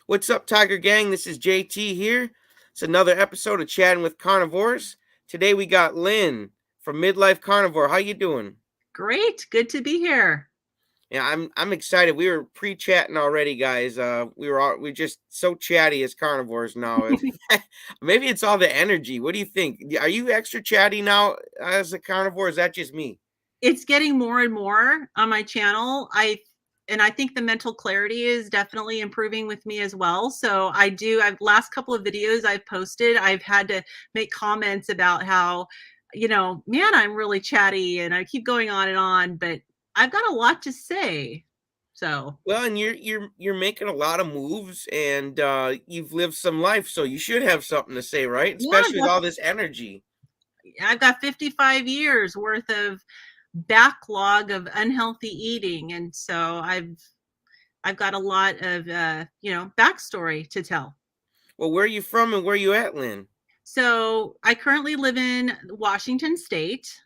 What's up, Tiger Gang? This is JT here. It's another episode of Chatting with Carnivores. Today we got Lynn from Midlife Carnivore. How you doing? Great. Good to be here. Yeah, I'm excited. We were pre-chatting already, guys. We're just so chatty as carnivores now. Maybe it's all the energy. What do you think? Are you extra chatty now as a carnivore? Is that just me? It's getting more and more on my channel. I think the mental clarity is definitely improving with me as well. So I've last couple of videos I've posted, I've had to make comments about how, man, I'm really chatty and I keep going on, but I've got a lot to say. So Well, and you're making a lot of moves, and you've lived some life, so you should have something to say, right? yeah, Especially with all this energy. I've got 55 years worth of backlog of unhealthy eating. And so I've got a lot of backstory to tell. Well, where are you from and where are you at, Lynn? So I currently live in Washington State.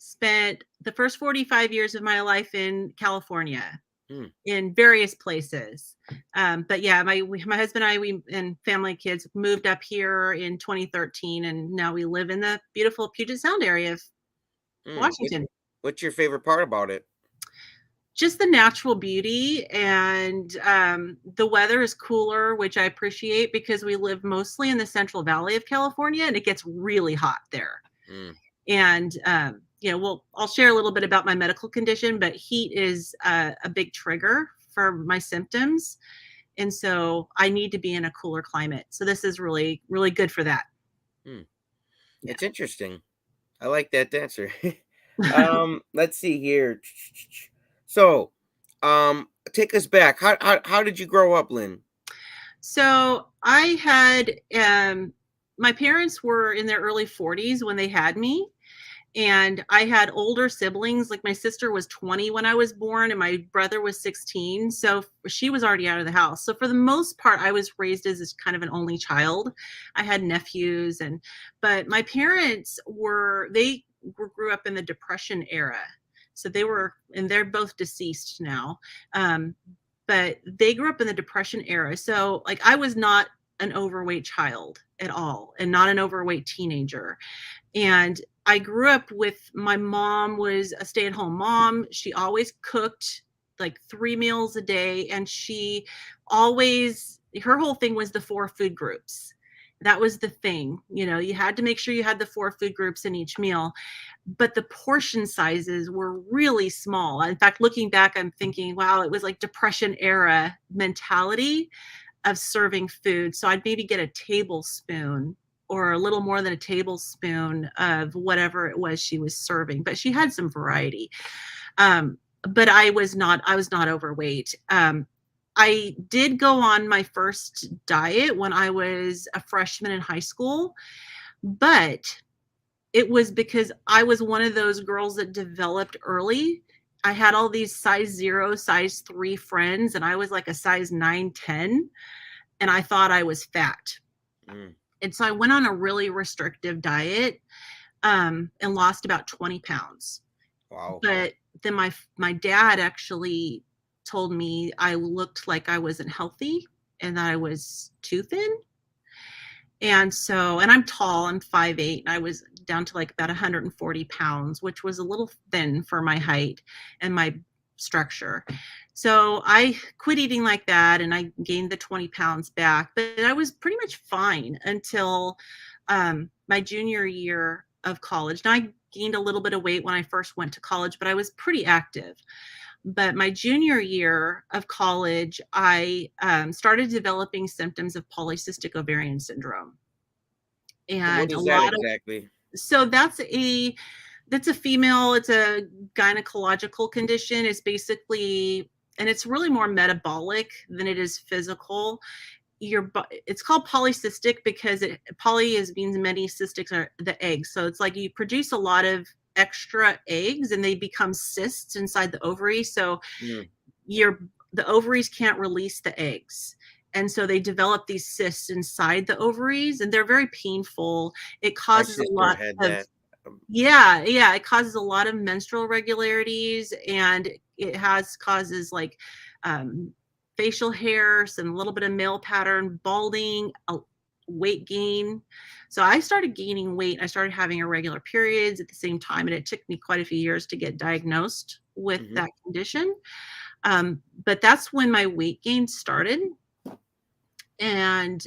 Spent the first 45 years of my life in California, Hmm. in various places. But yeah, my husband and I, we and family kids moved up here in 2013, and now we live in the beautiful Puget Sound area of Hmm. Washington. What's your favorite part about it? Just the natural beauty, and the weather is cooler, which I appreciate because we live mostly in the Central Valley of California and it gets really hot there. Hmm. And I'll share a little bit about my medical condition, but heat is a big trigger for my symptoms, and so I need to be in a cooler climate. So this is really, really good for that. Hmm. Yeah. It's interesting. I like that answer. Let's see here. So, take us back. How did you grow up, Lynn? So I had my parents were in their early 40s when they had me, and I had older siblings. Like my sister was 20 when I was born and my brother was 16, so she was already out of the house. So for the most part I was raised as kind of an only child. I had nephews, but my parents grew up in the Depression era. So they're both deceased now. But they grew up in the Depression era. So like I was not an overweight child at all, and not an overweight teenager. And I grew up with, my mom was a stay-at-home mom. She always cooked like 3 meals a day, and her whole thing was the 4 food groups. That was the thing. You had to make sure you had the 4 food groups in each meal, but the portion sizes were really small. In fact, looking back, I'm thinking, wow, it was like Depression era mentality of serving food. So I'd maybe get a tablespoon or a little more than a tablespoon of whatever it was she was serving, but she had some variety. But I was not overweight. I did go on my first diet when I was a freshman in high school, but it was because I was one of those girls that developed early. I had all these size 0, size 3 friends, and I was like a size 9, 10, and I thought I was fat. Mm. And so I went on a really restrictive diet, and lost about 20 pounds. Wow. But then my dad actually told me I looked like I wasn't healthy and that I was too thin. And I'm tall, I'm 5'8", and I was down to like about 140 pounds, which was a little thin for my height and my structure. So I quit eating like that, and I gained the 20 pounds back, but I was pretty much fine until my junior year of college. Now I gained a little bit of weight when I first went to college, but I was pretty active. But my junior year of college, I started developing symptoms of polycystic ovarian syndrome. And what And a is that lot of exactly? so that's a female, it's a gynecological condition. It's basically, and it's really more metabolic than it is physical. It's called polycystic because poly is means many, cystics are the eggs. So it's like you produce a lot of extra eggs and they become cysts inside the ovary. So Mm. your the ovaries can't release the eggs, and so they develop these cysts inside the ovaries, and they're very painful. It My causes a sister lot had of, that. yeah, it causes a lot of menstrual irregularities, and it has causes like facial hair, some little bit of male pattern, balding, weight gain. So I started gaining weight. I started having irregular periods at the same time, and it took me quite a few years to get diagnosed with Mhm. that condition. But that's when my weight gain started. And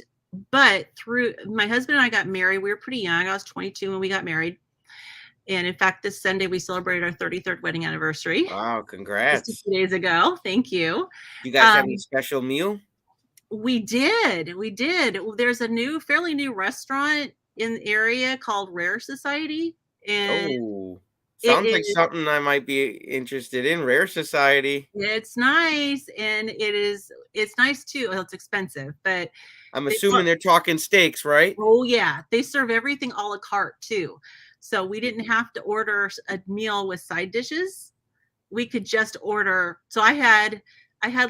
but through my husband and I got married. We were pretty young. I was 22 when we got married. And in fact, this Sunday we celebrated our 33rd wedding anniversary Wow, just a congrats. few days ago. Thank you. You guys have any Um, special meal? we did. We did. There's a fairly new restaurant in the area called Rare Society, and Oh, it sounds like is something I might be interested in. Rare Society. it's nice, and it's nice too. Well, it's expensive, but I'm they assuming they're talking steaks, right? oh yeah, they serve everything a la carte too. So we didn't have to order a meal with side dishes. We could just order. So I had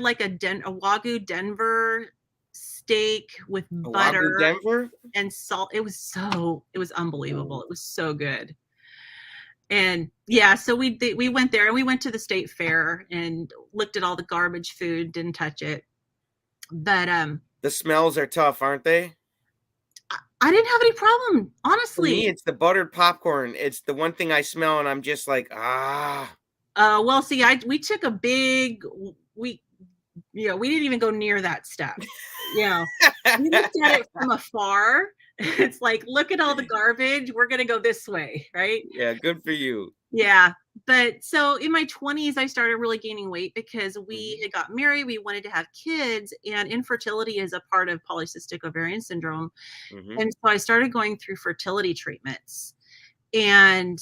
like a Wagyu Denver steak with A Wagyu butter Denver? and salt. It was unbelievable. Ooh. It was so good. And yeah, so we went there, and we went to the state fair and looked at all the garbage food, didn't touch it. But The smells are tough, aren't they? I didn't have any problem, For me, honestly. it's the buttered popcorn. It's the one thing I smell and I'm just like, ah. Well, see, I we took a big we we didn't even go near that stuff. You know, we looked at it from afar. It's like, look at all the garbage. We're gonna go this way, right? Yeah, good for you. Yeah. But so in my 20s, I started really gaining weight because we Mhm, had got married, we wanted to have kids, and infertility is a part of polycystic ovarian syndrome. mhm. And so I started going through fertility treatments, and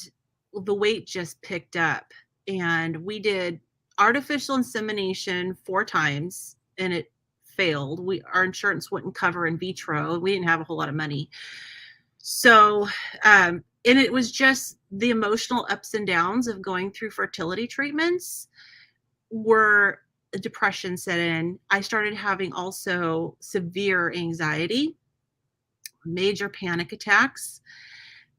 the weight just picked up. And we did artificial insemination 4 times, and it failed. Our insurance wouldn't cover in vitro. We didn't have a whole lot of money. So, and it was just the emotional ups and downs of going through fertility treatments were depression set in. I started having also severe anxiety, major panic attacks.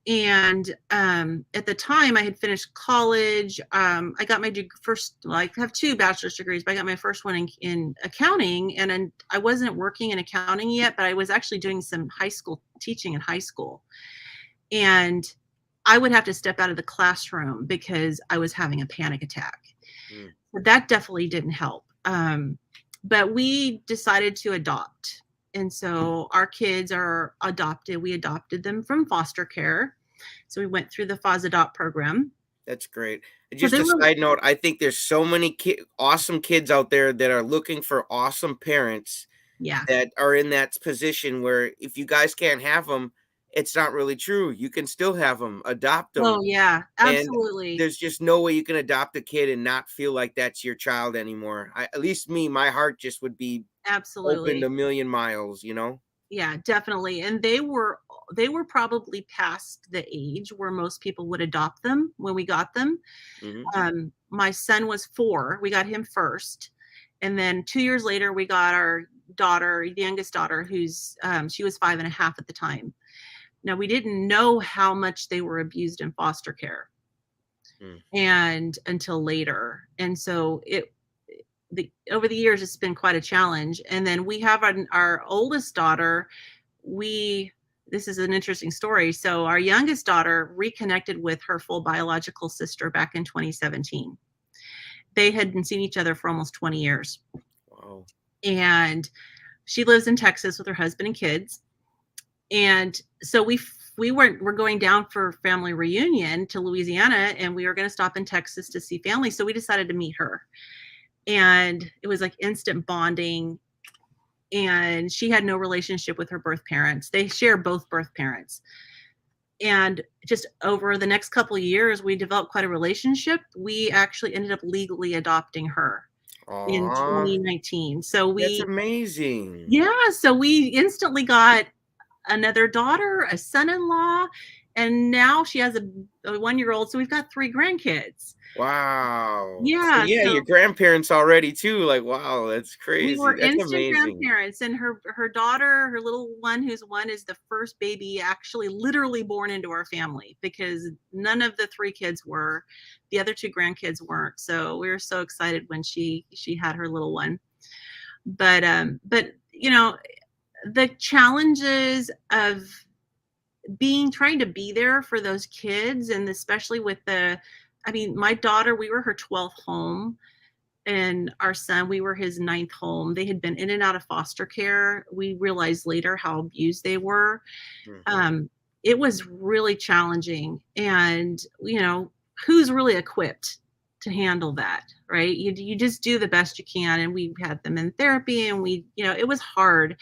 And at the time, I had finished college. I got my first, well, I have 2 bachelor's degrees, but I got my first one in accounting. And then I wasn't working in accounting yet, but I was actually doing some high school teaching in high school. And I would have to step out of the classroom because I was having a panic attack. Mm. But that definitely didn't help. But we decided to adopt. And so our kids are adopted. We adopted them from foster care. So we went through the FOS Adopt program. That's great. So Just they a were, side note, I think there's so many awesome kids out there that are looking for awesome parents yeah. that are in that position where if you guys can't have them, it's not really true. You can still have them, adopt them, Oh, yeah, and absolutely. there's just no way you can adopt a kid and not feel like that's your child anymore. At least me, my heart just would be opened Absolutely. a million miles, you know? Yeah, definitely. And they were probably past the age where most people would adopt them when we got them. Mhm. My son was 4. We got him first. And then 2 years later, we got our daughter, the youngest daughter, who's she was 5.5 at the time. Now we didn't know how much they were abused in foster care Mm. and until later. And so over the years it's been quite a challenge. And then we have our oldest daughter. We This is an interesting story. So our youngest daughter reconnected with her full biological sister back in 2017. They hadn't seen each other for almost 20 years. Wow. And she lives in Texas with her husband and kids. And so we're going down for family reunion to Louisiana, and we were going to stop in Texas to see family. So we decided to meet her. And it was like instant bonding. And she had no relationship with her birth parents. They share both birth parents. And just over the next couple of years, we developed quite a relationship. We actually ended up legally adopting her in Aw, 2019. So that's amazing. we instantly got another daughter, a son-in-law, and now she has a 1-year-old. So we've got 3 grandkids. Wow. So, Yeah, yeah, your so grandparents already too, like, wow, that's we crazy. were That's instant amazing. grandparents, and her daughter, her little one who's 1, is the first baby actually literally born into our family because none of the 3 kids were. The other 2 grandkids weren't. So we were so excited when she had her little one. But the challenges of trying to be there for those kids, and especially with my daughter, we were her 12th home, and our son, we were his 9th home. They had been in and out of foster care. We realized later how abused they were. Mm-hmm. It was really challenging, and who's really equipped to handle that, right? You just do the best you can, and we had them in therapy, and it was hard,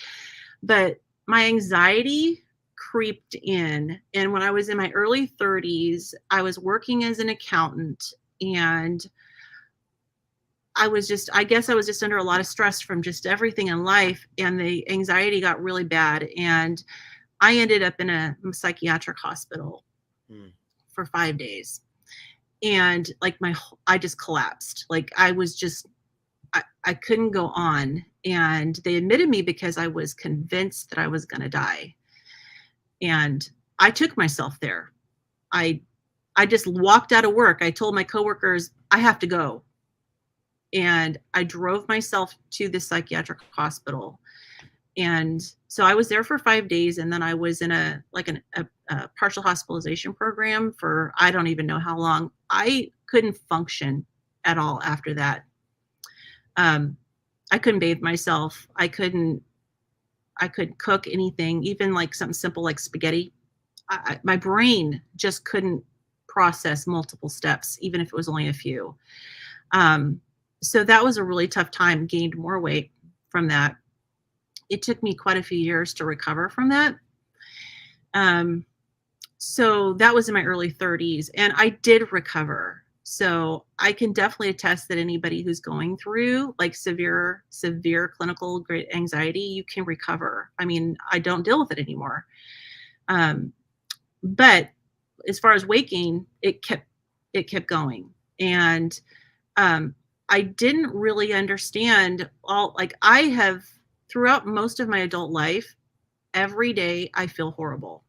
but my anxiety creeped in. And when I was in my early 30s, I was working as an accountant, and I guess I was just under a lot of stress from just everything in life, and the anxiety got really bad, and I ended up in a psychiatric hospital for 5 days. And like I just collapsed. Like I couldn't go on. And they admitted me because I was convinced that I was going to die. And I took myself there. I just walked out of work. I told my coworkers, I have to go. And I drove myself to the psychiatric hospital. And so I was there for 5 days, and then I was in a partial hospitalization program for I don't even know how long. I couldn't function at all after that. I couldn't bathe myself. I couldn't cook anything, even like something simple like spaghetti. My brain just couldn't process multiple steps, even if it was only a few. So that was a really tough time. Gained more weight from that. It took me quite a few years to recover from that. So that was in my early 30s, and I did recover. So I can definitely attest that anybody who's going through like severe clinical great anxiety, you can recover. I mean, I don't deal with it anymore. But as far as weight gain, it kept going. And I didn't really understand I have throughout most of my adult life, every day I feel horrible.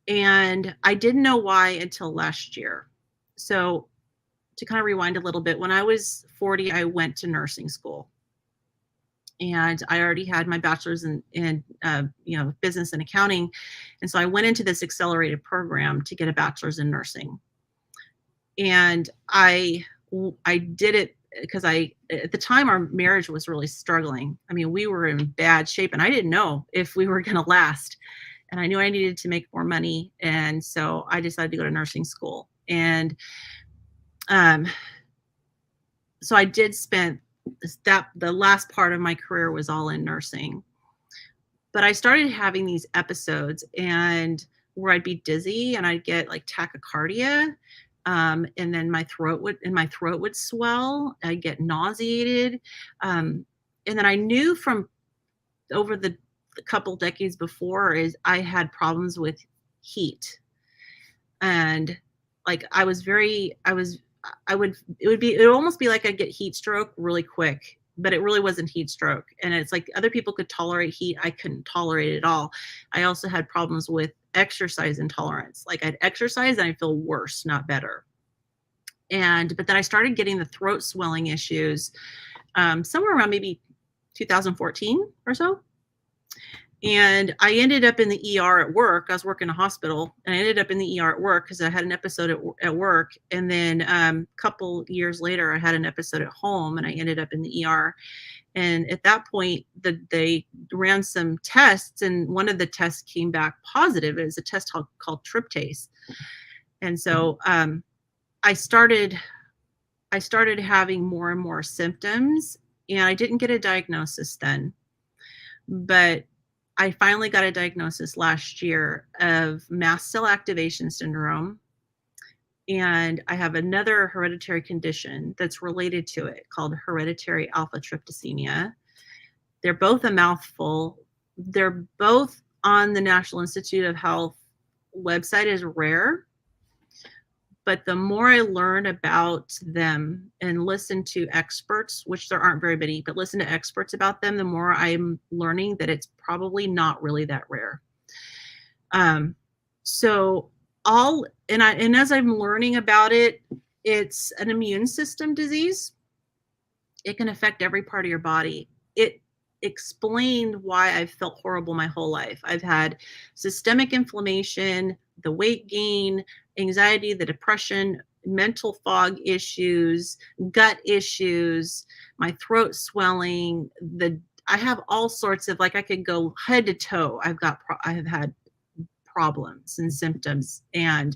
And I didn't know why until last year. So to kind of rewind a little bit, when I was 40, I went to nursing school. And I already had my bachelor's in business and accounting. And so I went into this accelerated program to get a bachelor's in nursing. And I did it because at the time our marriage was really struggling. I mean, we were in bad shape, and I didn't know if we were going to last. And I knew I needed to make more money. And so I decided to go to nursing school. And so I did spend the last part of my career was all in nursing. But I started having these episodes and where I'd be dizzy and I'd get like tachycardia. And then my throat would swell. I'd get nauseated. And then I knew from over the couple decades before is I had problems with heat. And like it would almost be like I'd get heat stroke really quick, but it really wasn't heat stroke. And it's like other people could tolerate heat. I couldn't tolerate it at all. I also had problems with exercise intolerance. Like I'd exercise and I feel worse, not better. But then I started getting the throat swelling issues somewhere around maybe 2014 or so. And I ended up in the ER at work. I was working in a hospital, and I ended up in the ER at work because I had an episode at work. And then a couple years later, I had an episode at home, and I ended up in the ER. And at that point, they ran some tests, and one of the tests came back positive. It was a test called tryptase. And so I started having more and more symptoms, and I didn't get a diagnosis then. But I finally got a diagnosis last year of mast cell activation syndrome. And I have another hereditary condition that's related to it called hereditary alpha tryptasemia. They're both a mouthful. They're both on the National Institute of Health website as rare. But the more I learn about them and listen to experts, which there aren't very many, but listen to experts about them, the more I'm learning that it's probably not really that rare. And as I'm learning about it, it's an immune system disease. It can affect every part of your body. It explained why I've felt horrible my whole life. I've had systemic inflammation, the weight gain, anxiety, the depression, mental fog issues, gut issues, my throat swelling, the I have all sorts of, like, I could go head to toe. I have had problems and symptoms and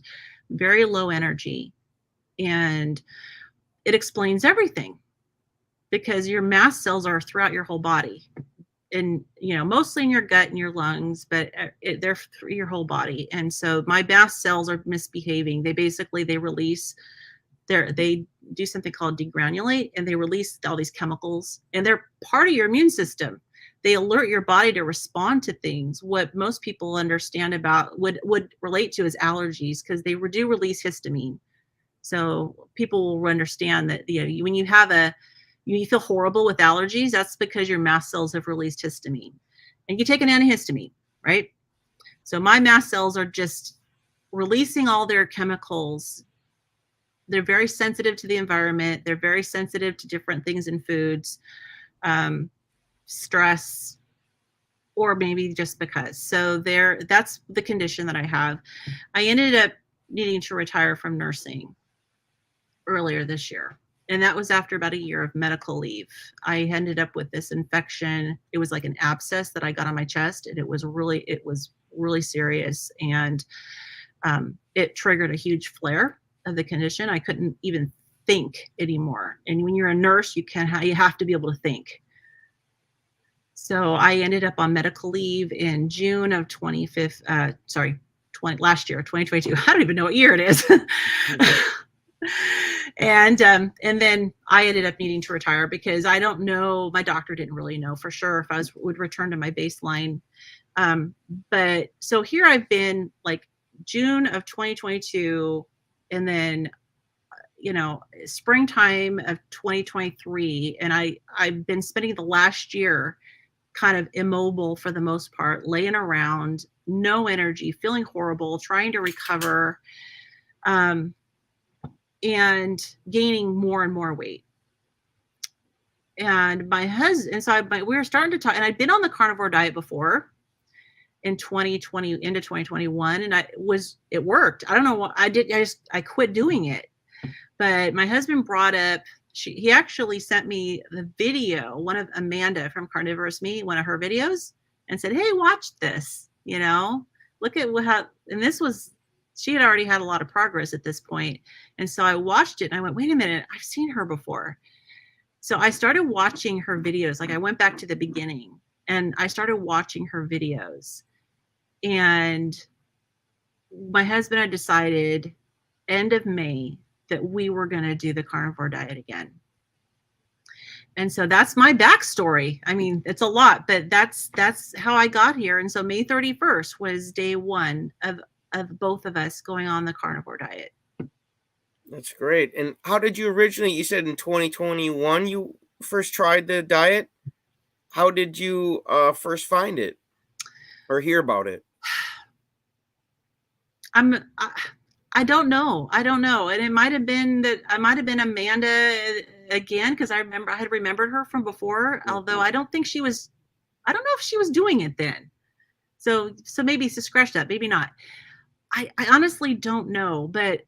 very low energy, and it explains everything because your mast cells are throughout your whole body, and mostly in your gut and your lungs, but they're through your whole body. And so my mast cells are misbehaving. They release they do something called degranulate, and they release all these chemicals, and they're part of your immune system. They alert your body to respond to things. What most people understand about would relate to is allergies, because they do release histamine. So people will understand that when you feel horrible with allergies, that's because your mast cells have released histamine, and you take an antihistamine, right? So my mast cells are just releasing all their chemicals. They're very sensitive to the environment. They're very sensitive to different things in foods, stress, or maybe just because. So that's the condition that I have. I ended up needing to retire from nursing earlier this year. And that was after about a year of medical leave. I ended up with this infection. It was like an abscess that I got on my chest, and it was really serious. And it triggered a huge flare of the condition. I couldn't even think anymore. And when you're a nurse, you have to be able to think. So I ended up on medical leave in June of last year, 2022. I don't even know what year it is. And then I ended up needing to retire because I don't know, my doctor didn't really know for sure if I would return to my baseline. But so here I've been, like, June of 2022, and then springtime of 2023, and I've been spending the last year kind of immobile for the most part, laying around, no energy, feeling horrible, trying to recover, and gaining more and more weight. And my husband, we were starting to talk, and I'd been on the carnivore diet before in 2020 into 2021, and it worked. I don't know what I did. I quit doing it. But my husband brought up, he actually sent me the video, one of Amanda from Carnivorous Me, one of her videos, and said, "Hey, watch this, look at and this was, she had already had a lot of progress at this point." And so I watched it and I went, wait a minute, I've seen her before. So I started watching her videos. Like, I went back to the beginning and I started watching her videos. And my husband had decided end of May that we were going to do the carnivore diet again. And so that's my backstory. I mean, it's a lot, but that's how I got here. And so May 31st was day one of both of us going on the carnivore diet. That's great. And how did you originally, you said in 2021 you first tried the diet? How did you first find it or hear about it? I don't know. And it might have been that I might have been Amanda again, because I had remembered her from before, although I don't know if she was doing it then. So maybe to scratch that, maybe not. I honestly don't know, but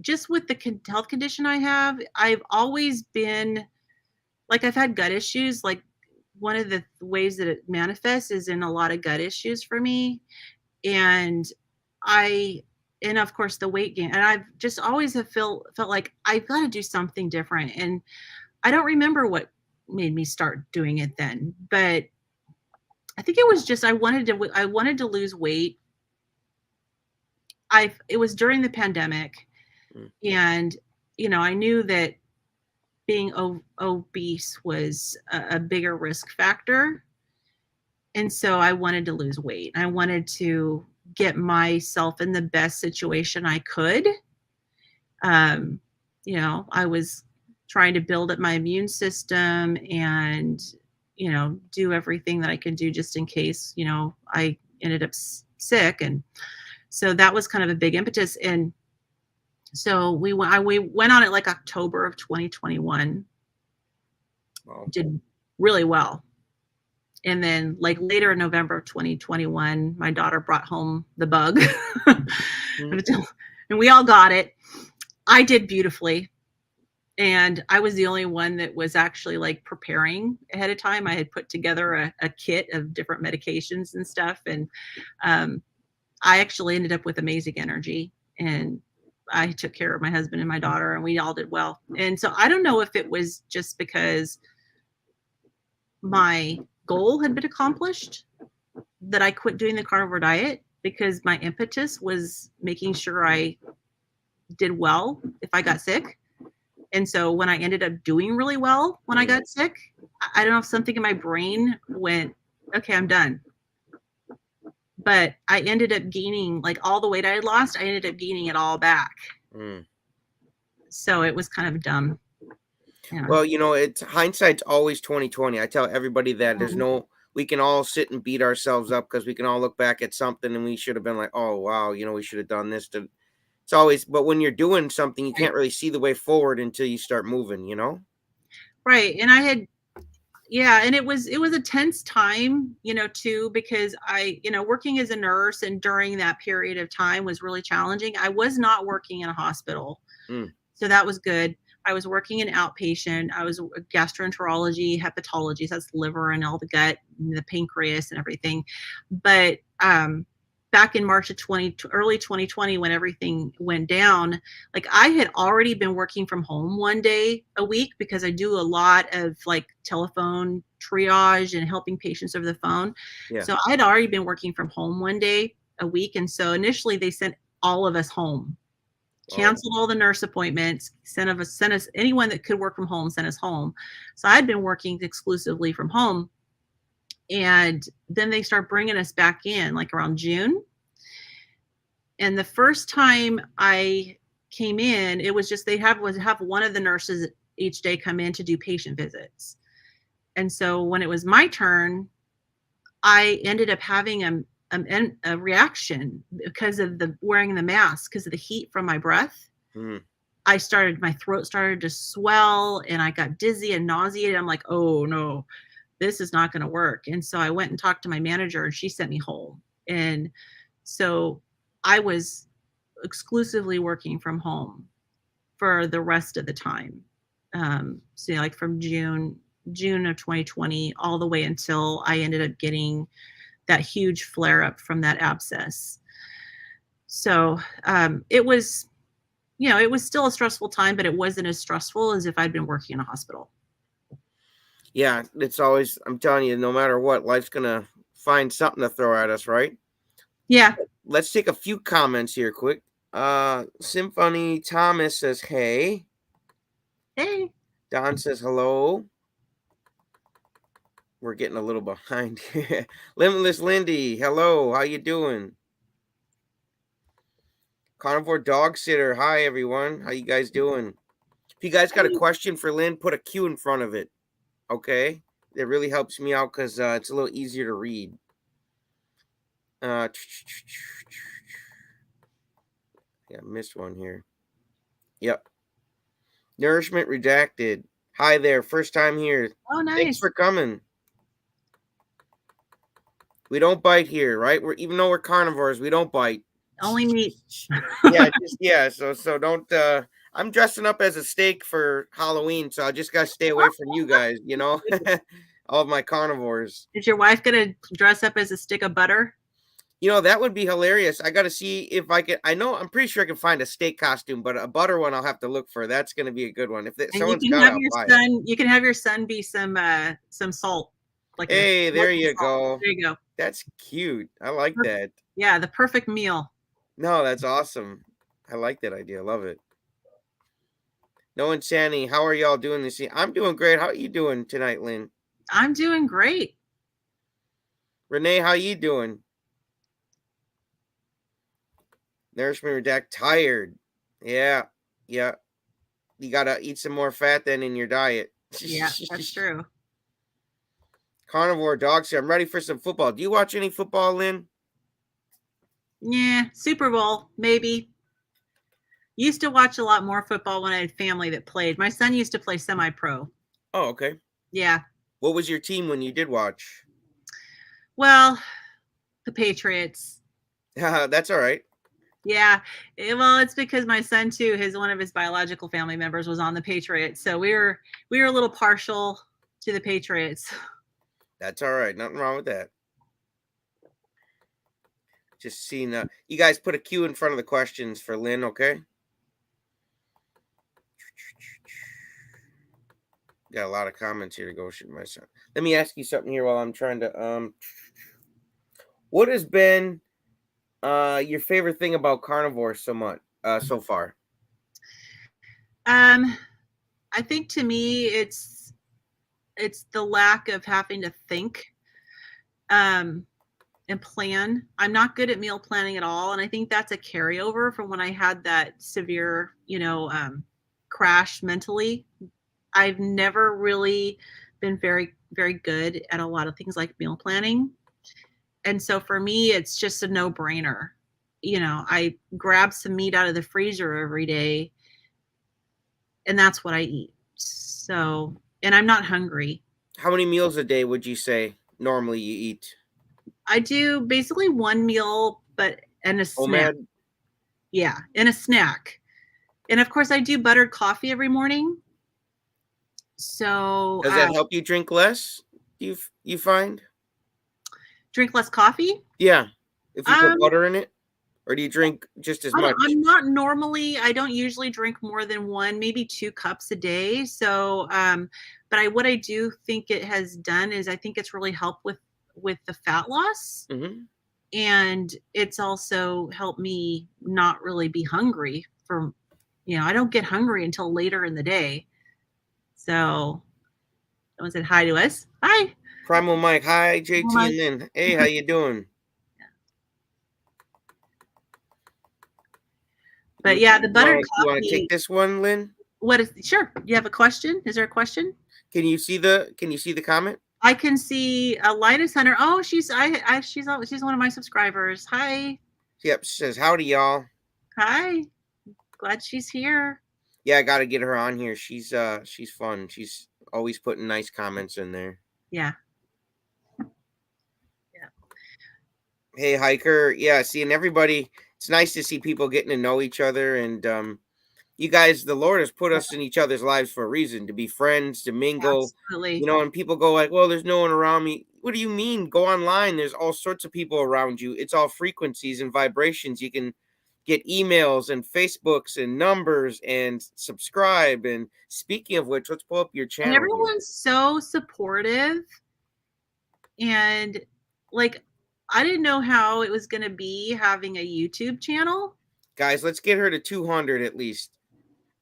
just with the health condition I have, I've always been, like, I've had gut issues. Like, one of the ways that it manifests is in a lot of gut issues for me. And of course the weight gain, and I've just always have felt like I've got to do something different. And I don't remember what made me start doing it then, but I think it was just, I wanted to lose weight. It was during the pandemic, and I knew that being obese was a bigger risk factor. And so I wanted to lose weight. I wanted to get myself in the best situation I could. I was trying to build up my immune system and, do everything that I could do just in case, I ended up sick. And so that was kind of a big impetus. And so we went on it like October of 2021. Wow. did really well. And then like later in November of 2021, my daughter brought home the bug Mhm. and we all got it. I did beautifully. And I was the only one that was actually like preparing ahead of time. I had put together a kit of different medications and stuff. And um, I actually ended up with amazing energy. And I took care of my husband and my daughter, and we all did well. And so I don't know if it was just because my goal had been accomplished that I quit doing the carnivore diet, because my impetus was making sure I did well if I got sick. And so when I ended up doing really well when I got sick, I don't know if something in my brain went, okay, I'm done. But I ended up gaining, like, all the weight I had lost, I ended up gaining it all back. Mm. So it was kind of dumb. Yeah. Well, it's hindsight's always 2020. I tell everybody that we can all sit and beat ourselves up because we can all look back at something and we should have been like, oh wow, we should have done this. It's always, but when you're doing something, you Right. can't really see the way forward until you start moving. Right. And I had, yeah, and it was a tense time, too, because working as a nurse and during that period of time was really challenging. I was not working in a hospital. Mm. So that was good. I was working in outpatient. I was gastroenterology, hepatology, so that's liver and all the gut and the pancreas and everything. But back in March of early 2020, when everything went down, like I had already been working from home one day a week, because I do a lot of like telephone triage and helping patients over the phone. Yeah. So I had already been working from home one day a week. And so initially they sent all of us home, Oh. canceled all the nurse appointments, sent us anyone that could work from home, sent us home. So I'd been working exclusively from home. And then they start bringing us back in like around June. And the first time I came in, it was just, they have one of the nurses each day come in to do patient visits. And so when it was my turn, I ended up having a reaction because of the wearing the mask, because of the heat from my breath. Mm. My throat started to swell and I got dizzy and nauseated. I'm like, oh no, this is not going to work. And so I went and talked to my manager and she sent me home. And so I was exclusively working from home for the rest of the time. So like from June of 2020 all the way until I ended up getting that huge flare up from that abscess. So it was, it was still a stressful time, but it wasn't as stressful as if I'd been working in a hospital. Yeah, it's always, I'm telling you, no matter what, life's gonna find something to throw at us, right? Yeah. Let's take a few comments here quick. Symphony Thomas says, hey. Hey. Don says, hello. We're getting a little behind here. Limitless Lindy, hello. How you doing? Carnivore Dog Sitter, hi everyone. How you guys doing? If you guys got a question for Lynn, put a Q in front of it. Okay? It really helps me out because it's a little easier to read. Yeah, missed one here. Yep. Nourishment Redacted. Hi there. First time here. Oh, nice. Thanks for coming. We don't bite here, right? Even though we're carnivores, we don't bite. Only meat. Yeah. So don't. I'm dressing up as a steak for Halloween, so I just gotta stay away from you guys. All of my carnivores. Is your wife gonna dress up as a stick of butter? That would be hilarious. I got to see if I can. I'm pretty sure I can find a steak costume, but a butter one I'll have to look for. That's going to be a good one. If someone's got it, I'll buy it. You can have your son be some salt. Hey, there you go. There you go. That's cute. I like that. Yeah, the perfect meal. No, that's awesome. I like that idea. I love it. No Insanity, how are y'all doing this evening? I'm doing great. How are you doing tonight, Lynn? I'm doing great. Renee, how you doing? Nourishment Redact, tired. Yeah. You gotta eat some more fat then in your diet. Yeah, that's true. Carnivore Dog Sitter, I'm ready for some football. Do you watch any football, Lynn? Yeah, Super Bowl, maybe. Used to watch a lot more football when I had family that played. My son used to play semi-pro. Oh, okay. Yeah. What was your team when you did watch? Well, the Patriots. That's all right. Yeah. Well, it's because my son too, one of his biological family members was on the Patriots. So we were a little partial to the Patriots. That's all right. Nothing wrong with that. Just seeing you guys put a Q in front of the questions for Lynn, okay? Got a lot of comments here to go shoot my son. Let me ask you something here while I'm trying to what has been your favorite thing about carnivore so far? Um, I think to me it's the lack of having to think and plan. I'm not good at meal planning at all, and I think that's a carryover from when I had that severe, crash mentally. I've never really been very, very good at a lot of things like meal planning. And so for me, it's just a no brainer. I grab some meat out of the freezer every day, and that's what I eat. So, and I'm not hungry. How many meals a day would you say normally you eat? I do basically one meal, but and a snack. OMAD? Yeah, and a snack. And of course, I do buttered coffee every morning. So, Does that help you drink less? You find? drink less coffee. Yeah, if you put Um, butter in it, or do you drink just as much? I don't usually drink more than one, maybe 2 cups a day. So, but what I do think it has done is I think it's really helped with the fat loss. Hmm. And it's also helped me not really be hungry I don't get hungry until later in the day. So someone said hi to us. Hi. Primal Mike, hi JT Mike. and Lynn. Hey, how you doing? But yeah, the buttered You want to take coffee. this one, Lynn? Sure. You have a question? Is there a question? Can you see the comment? I can see a Linus Hunter. Oh, she's one of my subscribers. Hi. Yep, she says howdy y'all. Hi. Glad she's here. Yeah, I gotta get her on here. She's fun. She's always putting nice comments in there. Yeah. Yeah. Hey hiker. Yeah, seeing everybody. It's nice to see people getting to know each other, and you guys, the Lord has put us in each other's lives for a reason, to be friends, to mingle. Absolutely. And people go like, well, there's no one around me. What do you mean? Go online. There's all sorts of people around you. It's all frequencies and vibrations. You can get emails and Facebooks and numbers and subscribe. And speaking of which, let's pull up your And channel here. everyone's so supportive. And like, I didn't know how it was going to be having a YouTube channel. Guys, let's get her to 200 at least.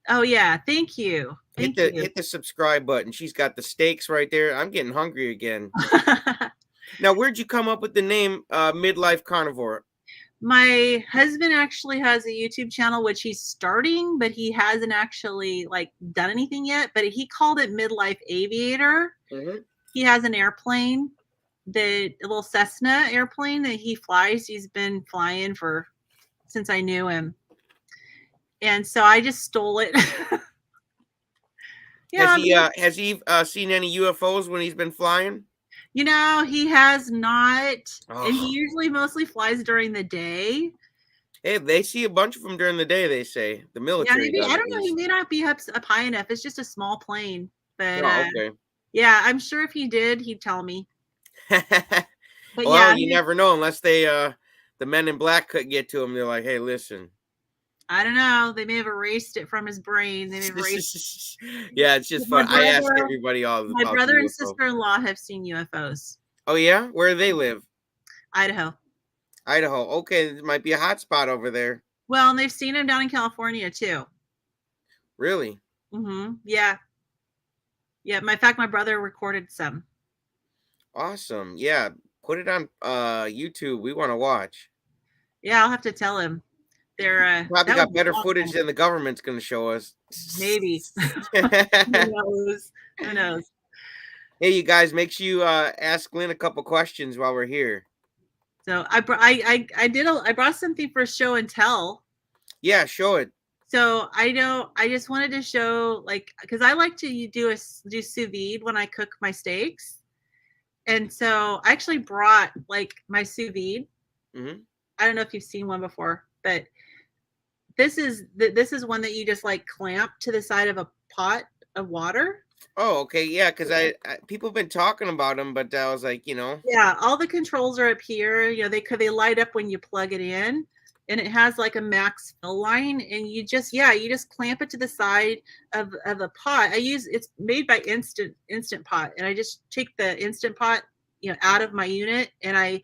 Oh, yeah. Thank you. Hit Thank the you. hit the subscribe button. She's got the steaks right there. I'm getting hungry again. Now, where'd you come up with the name Midlife Carnivore? My husband actually has a YouTube channel, which he's starting, but he hasn't actually done anything yet. But he called it Midlife Aviator. Mm-hmm. He has an airplane, a little Cessna airplane that he flies. He's been flying since I knew him. And so I just stole it. Yeah. Has he seen any UFOs when he's been flying? He has not. Oh. And he usually mostly flies during the day. Hey, they see a bunch of them during the day, they say. The military. Yeah, maybe, I don't know. He may not be up high enough. It's just a small plane. But okay. yeah, I'm sure if he did, he'd tell me. But well, yeah, you never know unless the men in black could get to him. They're like, hey, listen. I don't know. They may have erased it from his brain. They may have erased. Yeah, it's just fun. I ask everybody all about my brother and sister-in-law have seen UFOs. Oh yeah, where do they live? Idaho. Okay, it might be a hot spot over there. Well, and they've seen him down in California too. Really? Mm-hmm. Yeah. Yeah. In fact, my brother recorded some. Awesome. Yeah, put it on YouTube. We want to watch. Yeah, I'll have to tell him. They're probably got better footage than the government's going to show us. Maybe. Who knows? Hey, you guys, make sure you ask Lynn a couple questions while we're here. So I brought something for show and tell. Yeah, show it. So I just wanted to show, like, because I like to do sous vide when I cook my steaks. And so I actually brought like my sous vide. Hmm. I don't know if you've seen one before, but this is one that you just like clamp to the side of a pot of water. Oh, okay, yeah, because I people have been talking about them, but I was like, Yeah, all the controls are up here. They light up when you plug it in, and it has like a max fill line, and you just clamp it to the side of a pot. It's made by Instant Pot, and I just take the Instant Pot, out of my unit, and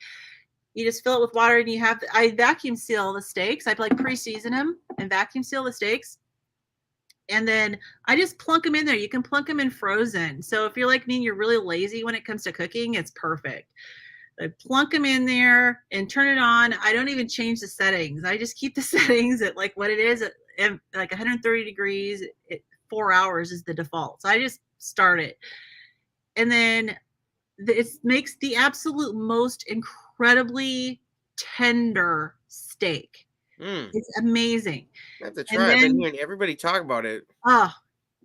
you just fill it with water, and I vacuum seal the steaks. I like pre-season them and vacuum seal the steaks. And then I just plunk them in there. You can plunk them in frozen. So if you're like me and you're really lazy when it comes to cooking, it's perfect. I plunk them in there and turn it on. I don't even change the settings. I just keep the settings at like what it is at like 130 degrees. 4 hours is the default. So I just start it. And then it makes the absolute most incredibly tender steak. mm, It's amazing. I have to And try. I've been then, hearing everybody talk about it. oh,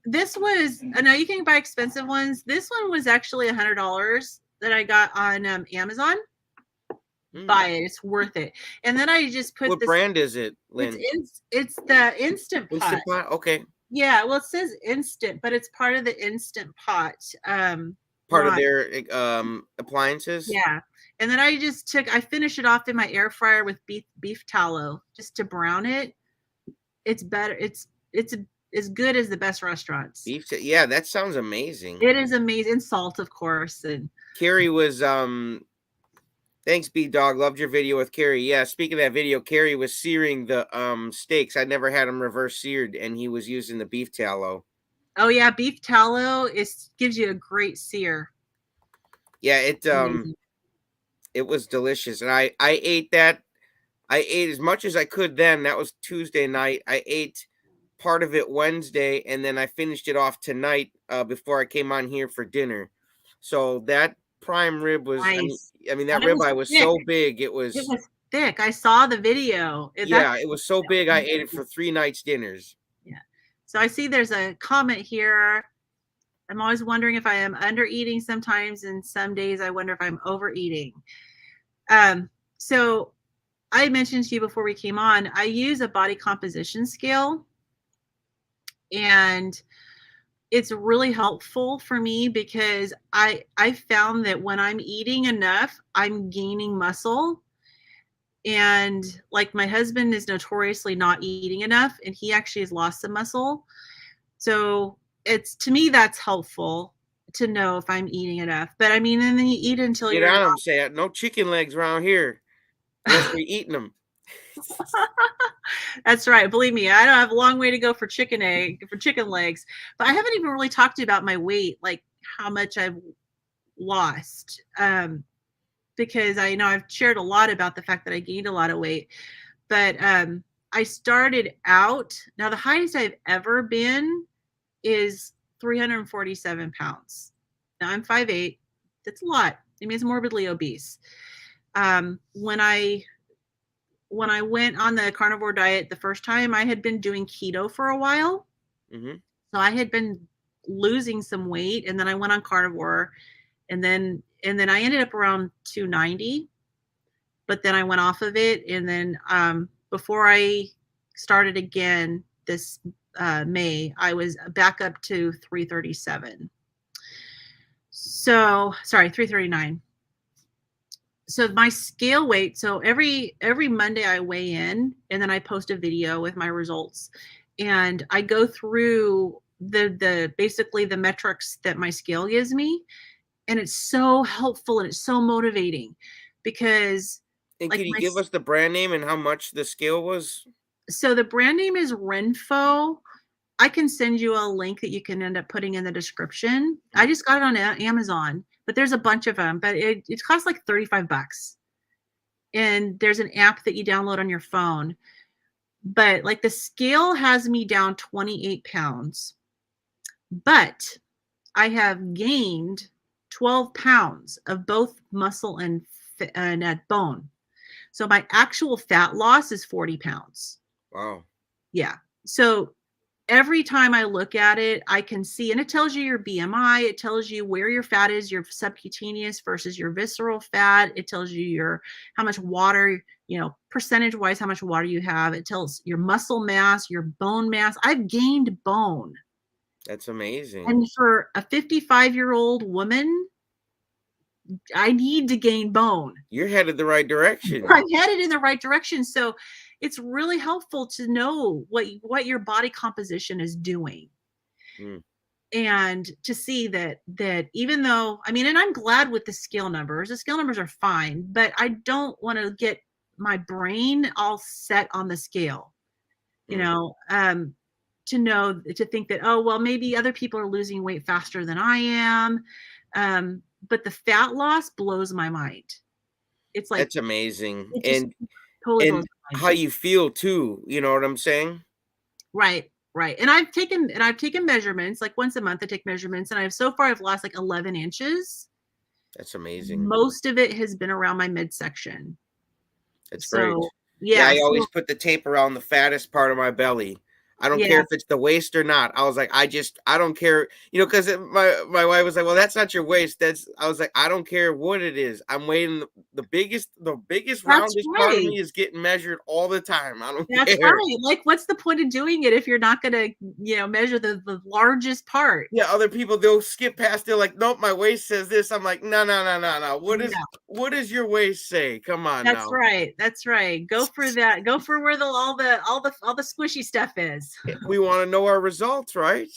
this was, I know you can buy expensive ones. This one was actually $100 that I got on Amazon. Mm. Buy it. It's worth it. And then I just put What this, brand is it, Lynn? it's the Instant Pot. Instant Pot. Okay, Yeah, well, it says instant, but it's part of the Instant Pot part of line. their appliances. Yeah. And then I finished it off in my air fryer with beef tallow just to brown it. It's better. It's as good as the best restaurants. Yeah, that sounds amazing. It is amazing. And salt, of course. And Carrie was thanks, B Dog. Loved your video with Carrie. Yeah, speaking of that video, Carrie was searing the steaks. I never had them reverse seared, and he was using the beef tallow. oh yeah, beef tallow gives you a great sear. Yeah, Amazing. it was delicious, and I ate that. I ate as much as I could then. That was Tuesday night. I ate part of it Wednesday, and then I finished it off tonight before I came on here for dinner. So that prime rib was, Nice. I mean that And it was ribeye was thick. so big. It It was, was thick. I saw the video. yeah, it was so big. I ate it for 3 nights dinners. Yeah. So I see there's a comment here. I'm always wondering if I am under eating sometimes, and some days I wonder if I'm overeating. So I mentioned to you before we came on, I use a body composition scale, and it's really helpful for me because I found that when I'm eating enough, I'm gaining muscle. And like my husband is notoriously not eating enough, and he actually has lost some muscle. So it's, to me, that's helpful to know if I'm eating enough. But I mean, and then you eat until Get you're on them, say no chicken legs around here unless we're eating them. That's right. Believe me, I don't have a long way to go for chicken legs. But I haven't even really talked about my weight, like how much I've lost. Because I know I've shared a lot about the fact that I gained a lot of weight. But I started out, now the highest I've ever been is 347 pounds. Now I'm 5'8". That's a lot. I mean, it's morbidly obese. When I went on the carnivore diet the first time, I had been doing keto for a while. Mm-hmm. So I had been losing some weight, and then I went on carnivore, and then I ended up around 290, but then I went off of it. And then before I started again this May, I was back up to 337. So sorry, 339. So my scale weight, so every Monday I weigh in, and then I post a video with my results, and I go through the basically the metrics that my scale gives me, and it's so helpful and it's so motivating because And like can you give us the brand name and how much the scale was? so the brand name is Renfo. I can send you a link that you can end up putting in the description. I just got it on Amazon, but there's a bunch of them, but it costs like $35. And there's an app that you download on your phone. But like the scale has me down 28 pounds, but I have gained 12 pounds of both muscle and bone. So my actual fat loss is 40 pounds. Wow. Yeah. So every time I look at it, I can see, and it tells you your BMI, it tells you where your fat is, your subcutaneous versus your visceral fat. It tells you your how much water, percentage wise, how much water you have. It tells your muscle mass, your bone mass. I've gained bone. That's amazing. And for a 55-year-old woman, I need to gain bone. You're headed the right direction. I'm headed in the right direction. So it's really helpful to know what your body composition is doing. Mm. And to see that even though, I mean, and I'm glad with the scale numbers. The scale numbers are fine, but I don't want to get my brain all set on the scale. You Mm. know, to think that, oh well, maybe other people are losing weight faster than I am. But the fat loss blows my mind. It's like That's amazing. it just And totally blows and my mind. how you feel too, you know what I'm saying? Right, right. And I've taken measurements, like once a month I take measurements, and I've lost like 11 inches. That's amazing. Most of it has been around my midsection. That's great. So, Yeah, yeah, I so always put the tape around the fattest part of my belly. I don't care yeah, if it's the waist or not. I was like, I don't care, because my wife was like, well, that's not your waist. I was like, I don't care what it is. I'm waiting. The biggest that's roundest part of right. me is getting measured all the time. I don't That's care. right. Like, what's the point of doing it if you're not gonna, measure the largest part? Yeah, other people they'll skip past. They're like, nope, my waist says this. I'm like, no, no, no, no, no. No, What does your waist say? Come on that's now. right. That's right. Go for that. Go for where all the squishy stuff is. We want to know our results, right?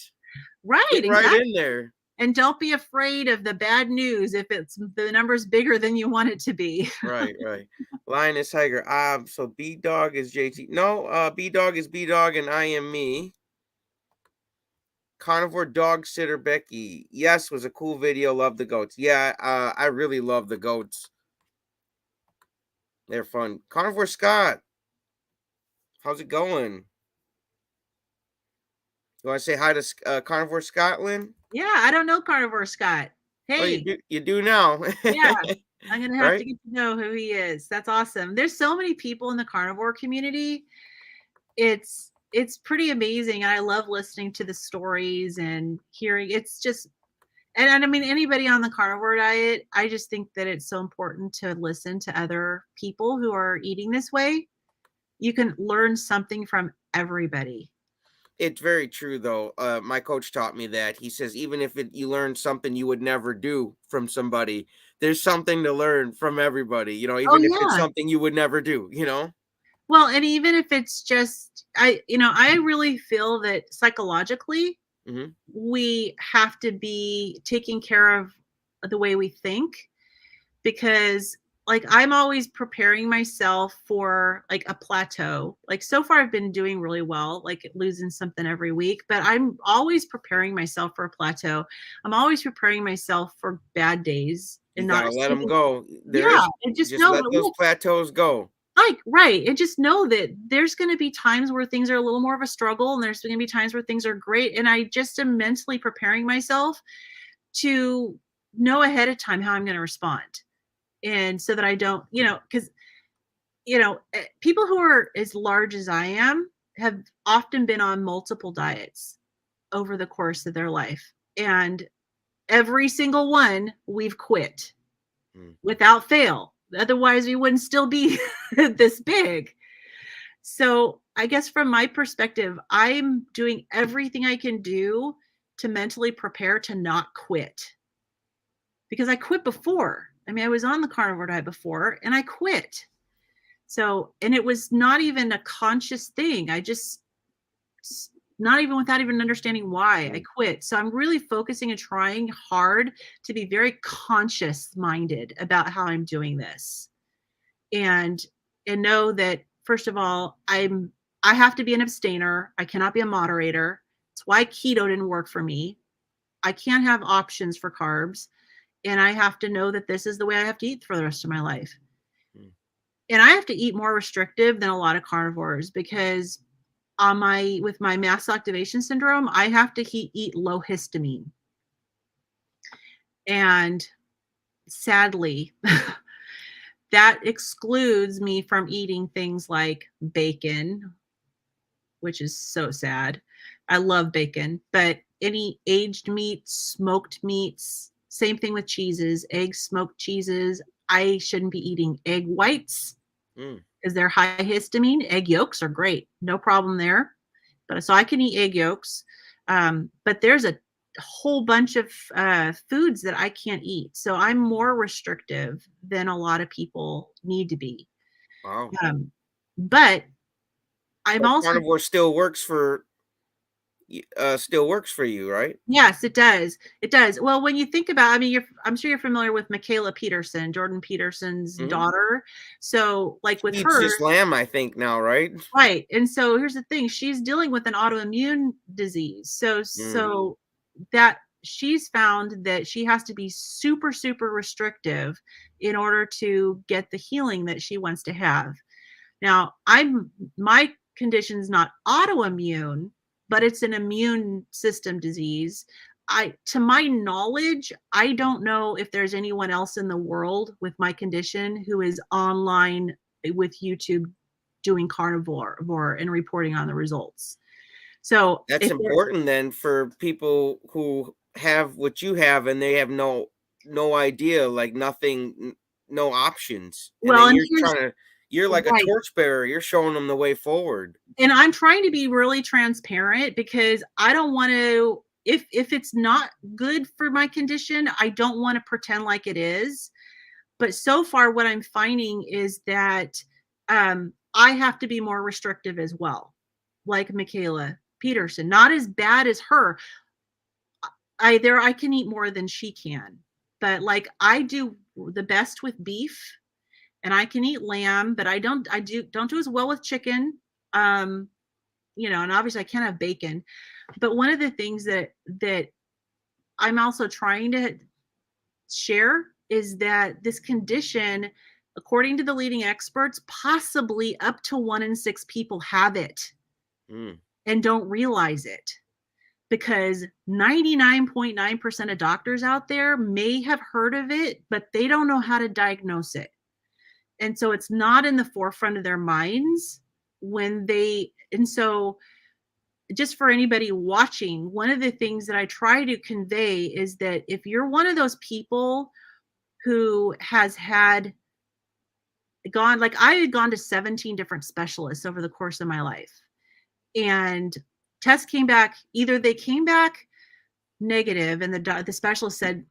Right, Get right exactly. in there. And don't be afraid of the bad news if the number's bigger than you want it to be. Right, right. Lioness Tiger. So B Dog is JT. No, B Dog is B Dog and I am me. Carnivore Dog Sitter Becky. Yes, was a cool video. Love the goats. Yeah, I really love the goats. They're fun. Carnivore Scott. How's it going? You want to say hi to Carnivore Scotland? Yeah, I don't know Carnivore Scott. Oh, Hey, you do now, yeah, I'm gonna have to right? get to know who he is. That's awesome. There's so many people in the carnivore community. It's pretty amazing, and I love listening to the stories and hearing. It's just, and I mean, anybody on the carnivore diet, I just think that it's so important to listen to other people who are eating this way. You can learn something from everybody. It's very true, though. My coach taught me that. He says even if you learn something you would never do from somebody, there's something to learn from everybody. Oh Even if it's yeah. something you would never do. Well, and even if it's just, I really feel that psychologically Hmm. we have to be taking care of the way we think, because like I'm always preparing myself for like a plateau. Like so far I've been doing really well, like losing something every week, but I'm always preparing myself for a plateau. I'm always preparing myself for bad days and You not gotta let them assuming. go. There Yeah, is and just just know let that those look, plateaus go. like right, and just know that there's going to be times where things are a little more of a struggle, and there's going to be times where things are great, and I just am mentally preparing myself to know ahead of time how I'm going to respond. And so that I don't, because, people who are as large as I am have often been on multiple diets over the course of their life. And every single one we've quit Mm. without fail. Otherwise, we wouldn't still be this big. So I guess from my perspective, I'm doing everything I can do to mentally prepare to not quit, because I quit before. I mean, I was on the carnivore diet before and I quit. So, and it was not even a conscious thing. I just, not even without even understanding why I Mm. quit. So I'm really focusing and trying hard to be very conscious minded about how I'm doing this. And know that first of all, I have to be an abstainer. I cannot be a moderator. It's why keto didn't work for me. I can't have options for carbs, and I have to know that this is the way I have to eat for the rest of my life. Mm. And I have to eat more restrictive than a lot of carnivores, because with my mast activation syndrome, I have to eat low histamine. And sadly, that excludes me from eating things like bacon, which is so sad. I love bacon, but any aged meats, smoked meats, same thing with cheeses, eggs, smoked cheeses. I shouldn't be eating egg whites Mm. because they're high histamine. Egg yolks are great, no problem there. But so I can eat egg yolks, but there's a whole bunch of foods that I can't eat. So I'm more restrictive than a lot of people need to be. Wow. But I'm But also carnivore still works for you, right? yes, it does. It does. Well, when you think about, I mean, I'm sure you're familiar with Michaela Peterson, Jordan Peterson's Mhm. daughter. So, like with She eats her, just lamb, I think now, right? right. And so here's the thing, she's dealing with an autoimmune disease. So Mm. that she's found that she has to be super, super restrictive in order to get the healing that she wants to have. Now, my condition's not autoimmune, but it's an immune system disease. To my knowledge, I don't know if there's anyone else in the world with my condition who is online with YouTube doing carnivore and reporting on the results. So That's if there, important then for people who have what you have and they have no idea, like nothing, no options. And well, then and here's you're like a right. torchbearer. You're showing them the way forward. And I'm trying to be really transparent because I don't want to, if it's not good for my condition, I don't want to pretend like it is. But so far what I'm finding is that I have to be more restrictive as well. Like Michaela Peterson, not as bad as her. I can eat more than she can. But like I do the best with beef and I can eat lamb, but I don't do as well with chicken. Um and obviously I can't have bacon. But one of the things that I'm also trying to share is that this condition, according to the leading experts, possibly up to 1 in 6 people have it Mm. and don't realize it. Because 99.9% of doctors out there may have heard of it, but they don't know how to diagnose it. And so it's not in the forefront of their minds and so just for anybody watching, one of the things that I try to convey is that if you're one of those people who has had gone, like I had gone to 17 different specialists over the course of my life, and tests came back, either they came back negative and the specialist said,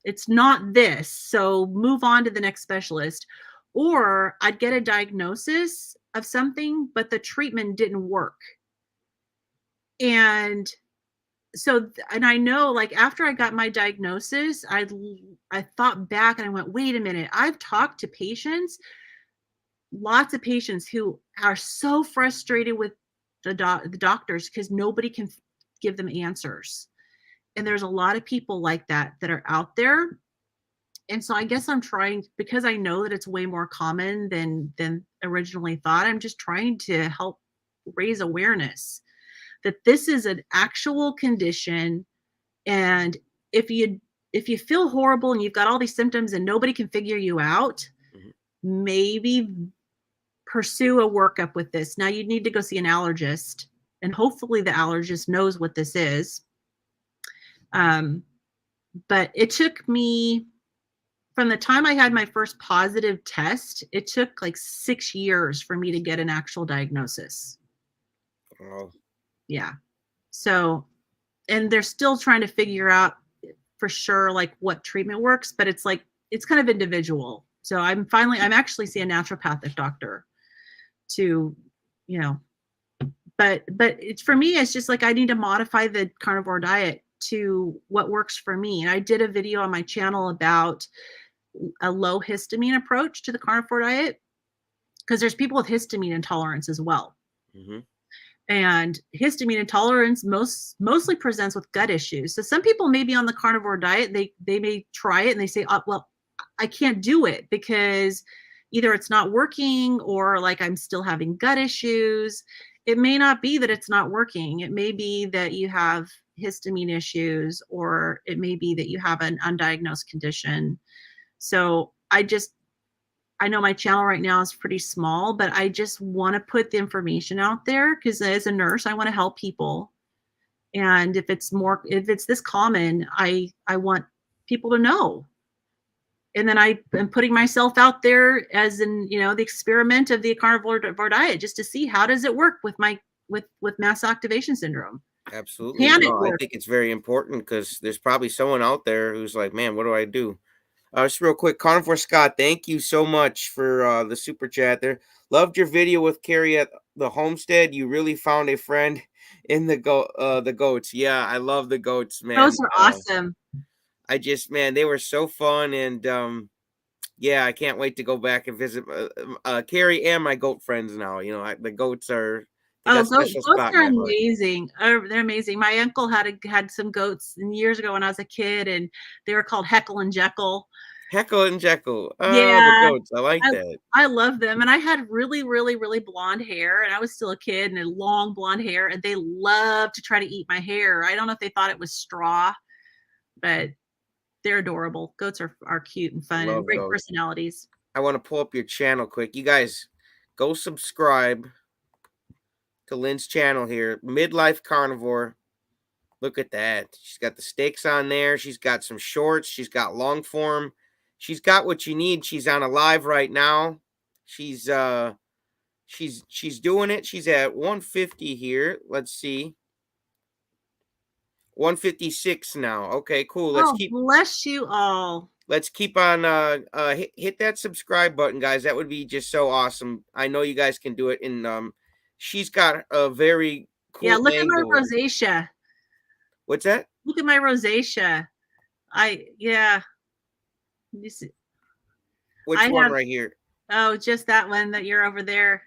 it's not this, so move on to the next specialist, or I'd get a diagnosis of something, but the treatment didn't work. And and I know, like, after I got my diagnosis, I thought back and I went, wait a minute, I've talked to patients, lots of patients who are so frustrated with the doctors because nobody can give them answers. And there's a lot of people like that are out there. And so I guess I'm trying, because I know that it's way more common than originally thought. I'm just trying to help raise awareness that this is an actual condition. And if you feel horrible and you've got all these symptoms and nobody can figure you out, Mhm. maybe pursue a workup with this. Now you need to go see an allergist, and hopefully the allergist knows what this is. Um, but it took me, from the time I had my first positive test, it took like 6 years for me to get an actual diagnosis. Wow. Yeah. So, and they're still trying to figure out for sure like what treatment works, but it's like it's kind of individual. So I'm actually seeing a naturopathic doctor to, you know, but it's, for me it's just like I need to modify the carnivore diet to what works for me. And I did a video on my channel about a low histamine approach to the carnivore diet, because there's people with histamine intolerance as well. Mhm. And histamine intolerance mostly presents with gut issues. So some people may be on the carnivore diet, they may try it and they say, oh, well, I can't do it because either it's not working or like I'm still having gut issues. It may not be that it's not working. It may be that you have histamine issues, or it may be that you have an undiagnosed condition. So I know my channel right now is pretty small, but I just want to put the information out there because as a nurse, I want to help people. And if it's this common, I want people to know. And then I am putting myself out there as in, the experiment of the carnivore diet, just to see how does it work with my with mast activation syndrome. Absolutely. Can it No, I work? think it's very important because there's probably someone out there who's like, man, what do I do? Just real quick, Carnivore Scott, thank you so much for the super chat there. Loved your video with Carrie at the homestead. You really found a friend in the goats. Yeah, I love the goats, man. Those are awesome. I just, man, they were so fun, and yeah, I can't wait to go back and visit Carrie and my goat friends now. The goats they Oh, got special goats spot in are my heart. amazing. Oh, they're amazing. My uncle had some goats years ago when I was a kid, and they were called Heckle and Jekyll. Heckle and Jekyll. Oh, the Yeah, goats. I like I that. I love them, and I had really, really, really blonde hair, and I was still a kid, and long blonde hair, and they loved to try to eat my hair. I don't know if they thought it was straw, but they're adorable. Goats are cute and I fun and love great goats. personalities. I want to pull up your channel quick. You guys go subscribe to Lynn's channel here. Midlife Carnivore. Look at that. She's got the steaks on there. She's got some shorts. She's got long form. She's got what you need. She's on a live right now. She's she's doing it. She's at 150 here. Let's see. 156 now. Okay, cool. Oh, bless you all. Let's keep on hit that subscribe button, guys. That would be just so awesome. I know you guys can do it. And she's got a very Yeah, cool look at my angle. rosacea. What's that? Look at my rosacea. Yeah. Which one right here? Oh, just that one that you're over there.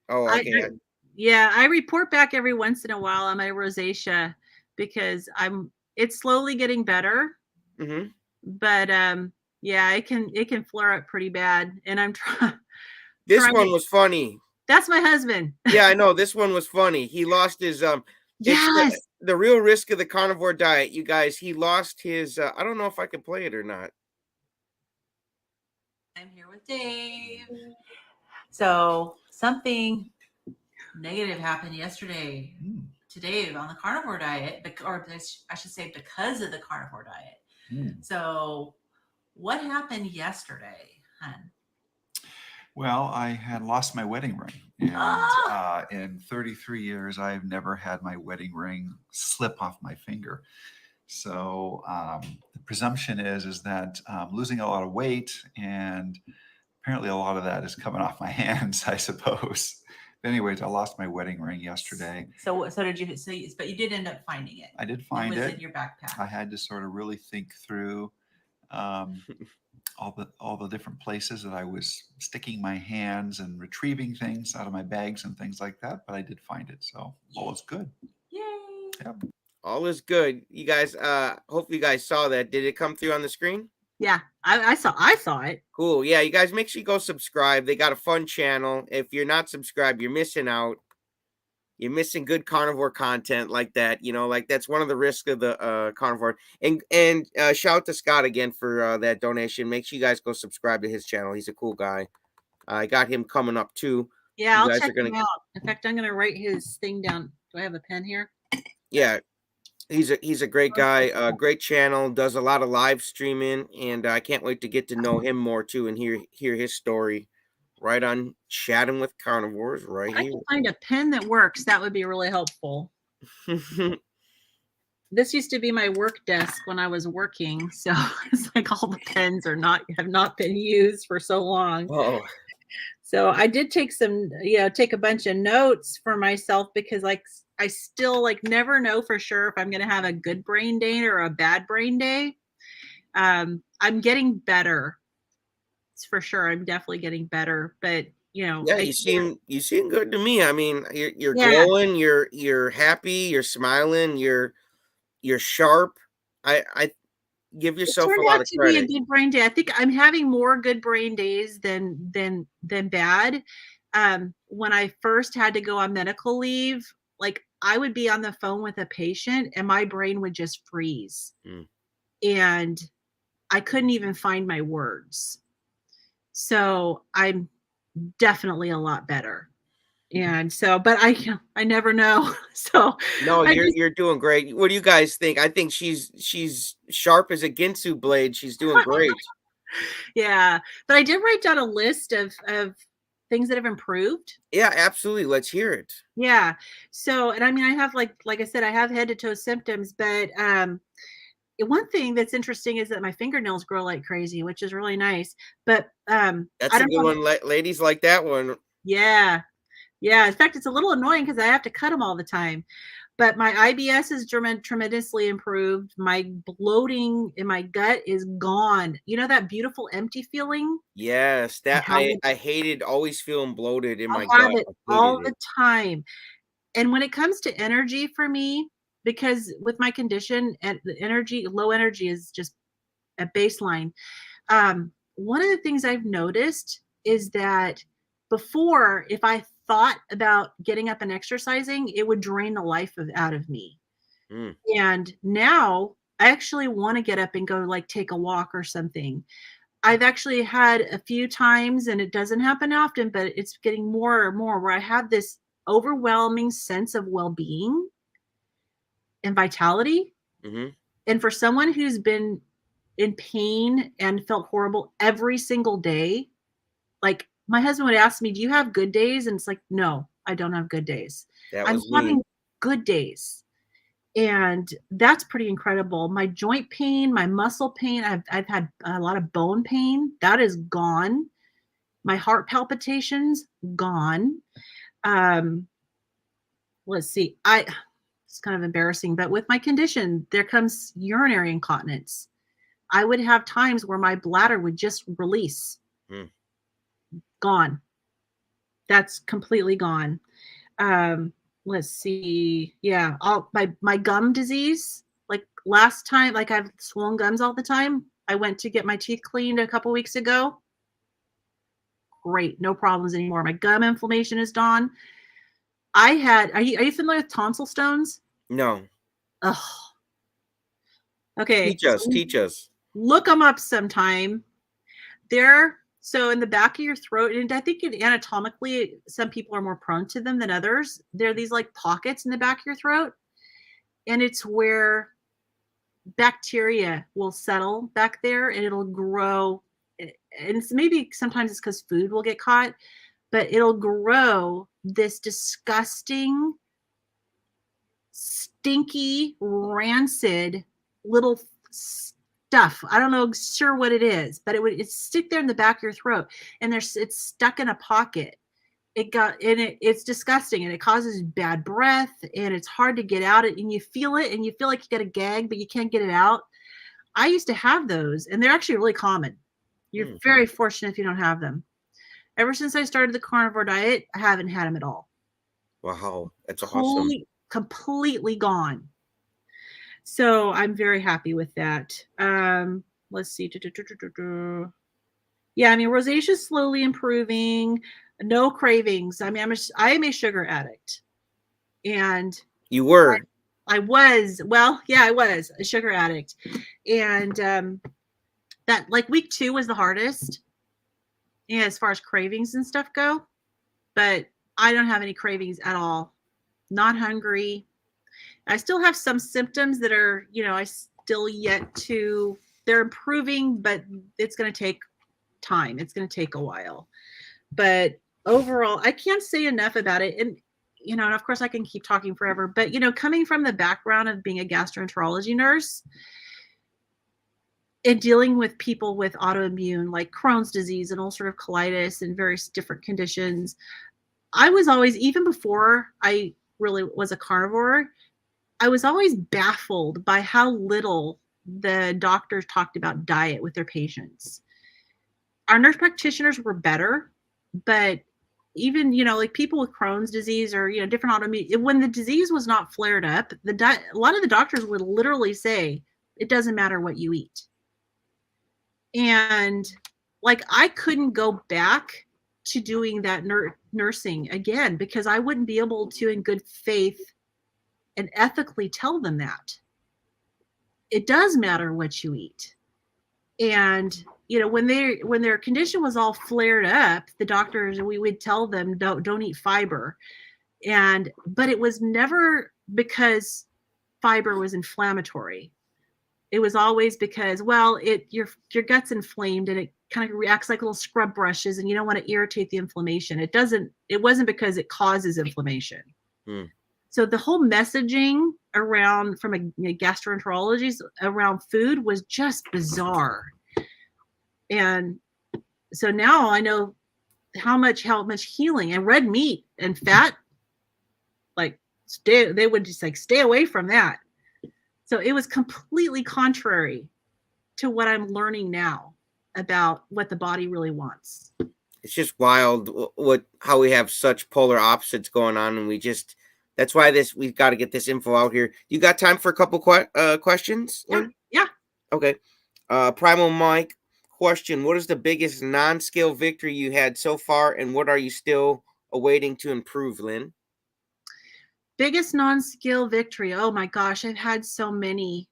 Oh, okay. Yeah, I report back every once in a while on my rosacea because it's slowly getting better. Mm-hmm. But yeah, it can flare up pretty bad, and I'm trying. This one was funny. That's my husband. Yeah, I know. This one was funny. He lost his Yes. It's the real risk of the carnivore diet, you guys. He lost his I don't know if I can play it or not. I'm here with Dave. So something negative happened yesterday to Dave on the carnivore diet, or I should say because of the carnivore diet. So what happened yesterday, hun? Well, I had lost my wedding ring. And in 33 years, I've never had my wedding ring slip off my finger. So the presumption is that I'm losing a lot of weight, and apparently a lot of that is coming off my hands, I suppose. But anyways, I lost my wedding ring yesterday. So did you? But you did end up finding it. I did find it. Was in your backpack. I had to sort of really think through all the different places that I was sticking my hands and retrieving things out of my bags and things like that. But I did find it, so all is good. Yay! Yep. All is good. You guys, hopefully you guys saw that. Did it come through on the screen? Yeah, I saw it. Cool. Yeah, you guys make sure you go subscribe. They got a fun channel. If you're not subscribed, you're missing out. You're missing good carnivore content like that. Like that's one of the risks of the carnivore. And shout out to Scott again for that donation. Make sure you guys go subscribe to his channel. He's a cool guy. I got him coming up too. Yeah, I'll check him out. In fact, I'm gonna write his thing down. Do I have a pen here? Yeah. He's a great guy, great channel, does a lot of live streaming, and I can't wait to get to know him more too and hear his story right on Chatting with Carnivores right here. I can find a pen that works. That would be really helpful. This used to be my work desk when I was working, so it's like all the pens have not been used for so long. Oh. So I did take take a bunch of notes for myself because I still never know for sure if I'm going to have a good brain day or a bad brain day. I'm getting better. It's for sure. I'm definitely getting better, but yeah, you seem good to me. I mean, you're glowing, you're happy, you're smiling, you're sharp. I give yourself a lot of credit. It turned out to be a good brain day. I think I'm having more good brain days than bad. When I first had to go on medical leave, I would be on the phone with a patient and my brain would just freeze. And I couldn't even find my words. So I'm definitely a lot better. And so, but I never know. So No, I you're just, you're doing great. What do you guys think? I think she's sharp as a Ginsu blade. She's doing great. yeah. But I did write down a list of things that have improved. Yeah, absolutely. Let's hear it. Yeah. So, and I mean, I have like I said, I have head to toe symptoms, but one thing that's interesting is that my fingernails grow like crazy, which is really nice. But I That's a don't good know. one. Ladies like that one. Yeah. Yeah. In fact, it's a little annoying because I have to cut them all the time. But my IBS is tremendously improved. My bloating in my gut is gone. You know that beautiful empty feeling? Yes, I that have I it. I hated always feeling bloated in my I have gut. it I hated all it. the time. And when it comes to energy for me, because with my condition and the energy, low energy is just a baseline. One of the things I've noticed is that before, if I thought about getting up and exercising, it would drain the life out of me. Mm, And now I actually want to get up and go like take a walk or something. I've actually had a few times, and it doesn't happen often, but it's getting more and more where I have this overwhelming sense of well being and vitality. mhm. And for someone who's been in pain and felt horrible every single day, like my husband would ask me, "Do you have good days?" And it's like, "No, I don't have good days. That I'm was me. having good days." And that's pretty incredible. My joint pain, my muscle pain, I've had a lot of bone pain, that is gone. My heart palpitations, gone. Um, let's see. It's kind of embarrassing, but with my condition, there comes urinary incontinence. I would have times where my bladder would just release. Mm. Gone. That's completely gone. Um, let's see. Yeah, all my gum disease. Like last time, like I've swollen gums all the time. I went to get my teeth cleaned a couple weeks ago. Great, no problems anymore. My gum inflammation is gone. I had. Are you familiar with tonsil stones? No. Ugh. Okay, Teach us, so teach us. look them up sometime. They're so in the back of your throat, and I think anatomically, some people are more prone to them than others. There are these like pockets in the back of your throat, and it's where bacteria will settle back there, and it'll grow. And it's maybe sometimes it's because food will get caught, but it'll grow this disgusting, stinky, rancid little stuff. I don't know sure what it is, but it's stick there in the back of your throat, and it's stuck in a pocket. It's disgusting, and it causes bad breath, and it's hard to get out. And you feel it, and you feel like you got a gag, but you can't get it out. I used to have those, and they're actually really common. You're Mm. very fortunate if you don't have them. Ever since I started the carnivore diet, I haven't had them at all. Wow, that's awesome. Completely gone. So I'm very happy with that. Let's see. Yeah, I mean, rosacea's slowly improving. No cravings. I mean, I am a sugar addict, and You were. I was. Well, yeah, I was a sugar addict, and that like week 2 was the hardest, yeah, as far as cravings and stuff go. But I don't have any cravings at all. Not hungry. I still have some symptoms that are, I still yet to, they're improving, but it's going to take time. It's going to take a while. But overall, I can't say enough about it. And, and of course I can keep talking forever, but, coming from the background of being a gastroenterology nurse and dealing with people with autoimmune, like Crohn's disease and ulcerative colitis and various different conditions, I was always, even before I really was a carnivore, I was always baffled by how little the doctors talked about diet with their patients. Our nurse practitioners were better, but even, like people with Crohn's disease or, different autoimmune, when the disease was not flared up, a lot of the doctors would literally say, it doesn't matter what you eat. And like, I couldn't go back to doing that nursing again because I wouldn't be able to, in good faith and ethically, tell them that it does matter what you eat. And when their condition was all flared up, the doctors, we would tell them don't eat fiber, but it was never because fiber was inflammatory. It was always because, well, your gut's inflamed and it kind of reacts like little scrub brushes, and you don't want to irritate the inflammation. It wasn't because it causes inflammation. So the whole messaging around from a gastroenterologist around food was just bizarre. And so now I know how much healing, and red meat and fat, like they would just like stay away from that. So it was completely contrary to what I'm learning now about what the body really wants. It's just wild how we have such polar opposites going on, and that's why we've got to get this info out here. You got time for a couple questions, Lynn? Yeah. Okay. Primal Mike, question: what is the biggest non-scale victory you had so far, and what are you still awaiting to improve, Lynn? Biggest non-scale victory. Oh my gosh, I've had so many.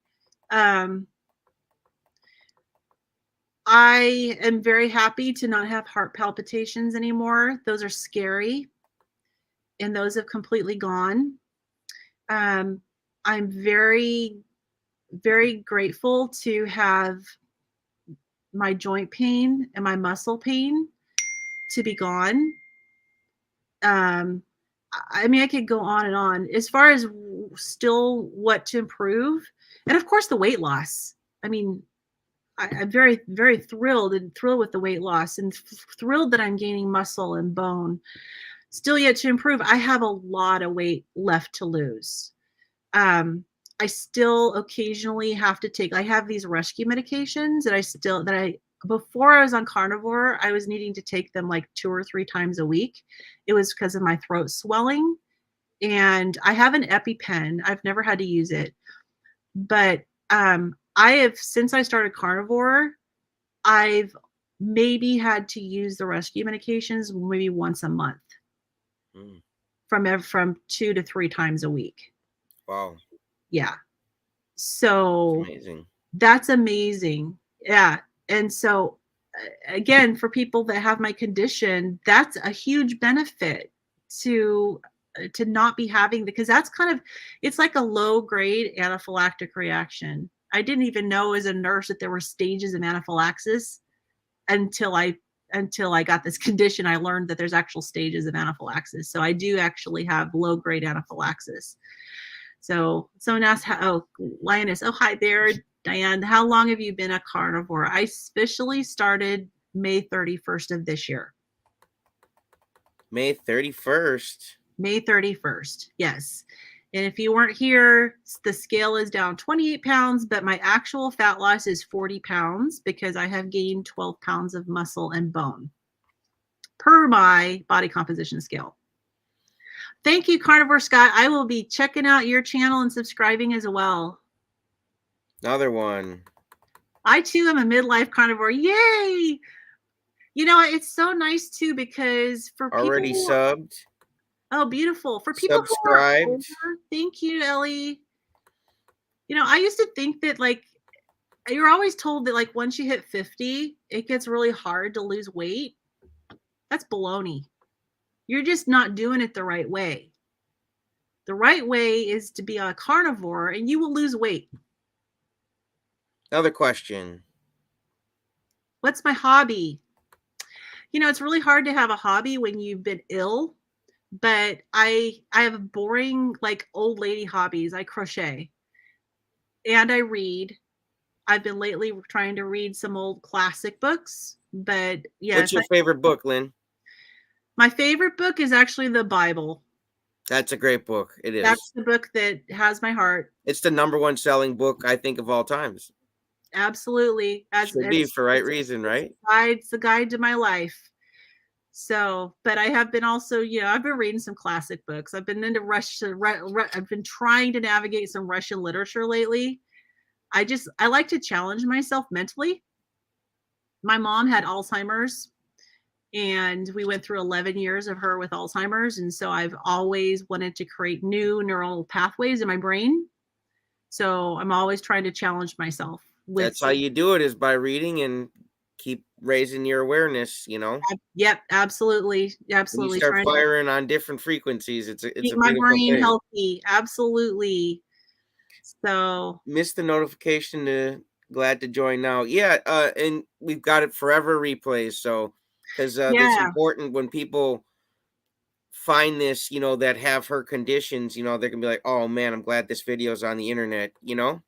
I am very happy to not have heart palpitations anymore. Those are scary, and those have completely gone. I'm very, very grateful to have my joint pain and my muscle pain to be gone. I mean, I could go on and on as far as still what to improve. And of course, the weight loss. I mean, I'm very, very thrilled with the weight loss, and thrilled that I'm gaining muscle and bone. Still yet to improve. I have a lot of weight left to lose. I still occasionally have to take, I have these rescue medications before I was on carnivore, I was needing to take them like 2 or 3 times a week. It was because of my throat swelling, and I have an EpiPen. I've never had to use it, but since I started carnivore, I've maybe had to use the rescue medications maybe once a month, from 2 to 3 times a week. Wow. Yeah. So that's amazing. Yeah. And so again, for people that have my condition, that's a huge benefit to not be having, because that's it's like a low grade anaphylactic reaction. I didn't even know as a nurse that there were stages of anaphylaxis until I got this condition. I learned that there's actual stages of anaphylaxis. So I do actually have low grade anaphylaxis. So someone asked, Lioness, hi there, Diane, how long have you been a carnivore? I officially started May 31st of this year. May 31st? May 31st, yes. And if you weren't here, the scale is down 28 pounds, but my actual fat loss is 40 pounds because I have gained 12 pounds of muscle and bone per my body composition scale. Thank you, Carnivore Scott. I will be checking out your channel and subscribing as well. Another one. I too am a midlife carnivore. Yay! It's so nice too, because for people already subbed. Oh, beautiful. For people subscribed. Who are older, thank you, Ellie. I used to think that you're always told that once you hit 50, it gets really hard to lose weight. That's baloney. You're just not doing it the right way. The right way is to be a carnivore, and you will lose weight. Another question. What's my hobby? It's really hard to have a hobby when you've been ill, but I have boring, old lady hobbies. I crochet and I read. I've been lately trying to read some old classic books, but yes. What's your favorite book, Lynn? My favorite book is actually the Bible. That's a great book. It is. That's the book that has my heart. It's the #1 selling book, I think, of all times. Absolutely. Should be for right reason, right? It's the guide to my life. So, but I have been also, I've been reading some classic books. I've been into I've been trying to navigate some Russian literature lately. I like to challenge myself mentally. My mom had Alzheimer's, and we went through 11 years of her with Alzheimer's. And so I've always wanted to create new neural pathways in my brain. So I'm always trying to challenge myself. That's how you do it, is by reading and keep raising your awareness, you know. Yep, absolutely, When you absolutely. start Trying to firing on different frequencies, it's keep a my beautiful brain thing. healthy. Absolutely. So Missed the notification to glad to join now. Yeah, and we've got it forever replays. So, because that's yeah, important when people find this, you know, that have her conditions, you know, they're gonna be like, oh man, I'm glad this video's on the internet, you know?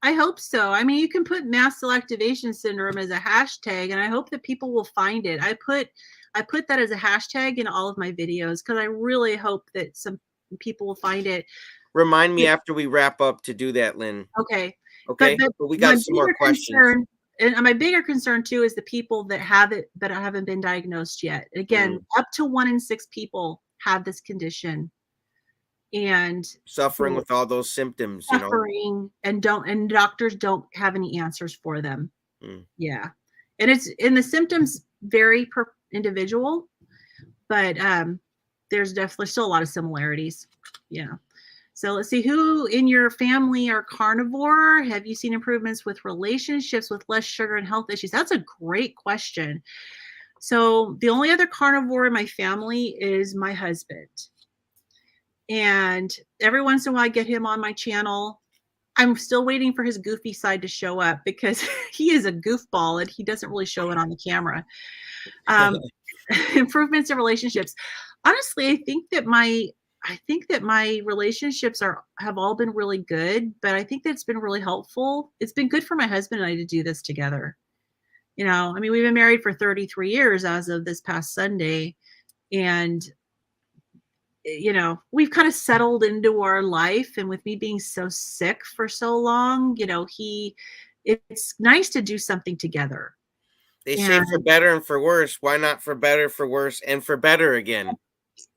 I hope so. I mean, you can put mast cell activation syndrome as a hashtag, and I hope that people will find it. I put that as a hashtag in all of my videos because I really hope that some people will find it. Remind me after we wrap up to do that, Lynn. Okay. Okay? But But we my got some more bigger questions. concern and my bigger concern too is the people that have it but haven't been diagnosed yet. Again, Mm. up to 1 in 6 people have this condition and Suffering they're with all those symptoms, you know? suffering and doctors don't have any answers for them. Mm. Yeah. And the symptoms vary per individual, but there's definitely still a lot of similarities. Yeah. So let's see, who in your family are carnivore? Have you seen improvements with relationships with less sugar and health issues? That's a great question. So the only other carnivore in my family is my husband. And every once in a while I get him on my channel. I'm still waiting for his goofy side to show up because he is a goofball and he doesn't really show it on the camera. Um, improvements in relationships. Honestly, I think that my relationships have all been really good, but I think that's been really helpful. It's been good for my husband and I to do this together. You know, I mean, we've been married for 33 years as of this past Sunday, and you know, we've kind of settled into our life. And with me being so sick for so long, you know, it's nice to do something together. They say And for better and for worse. Why not for better, for worse, and for better again?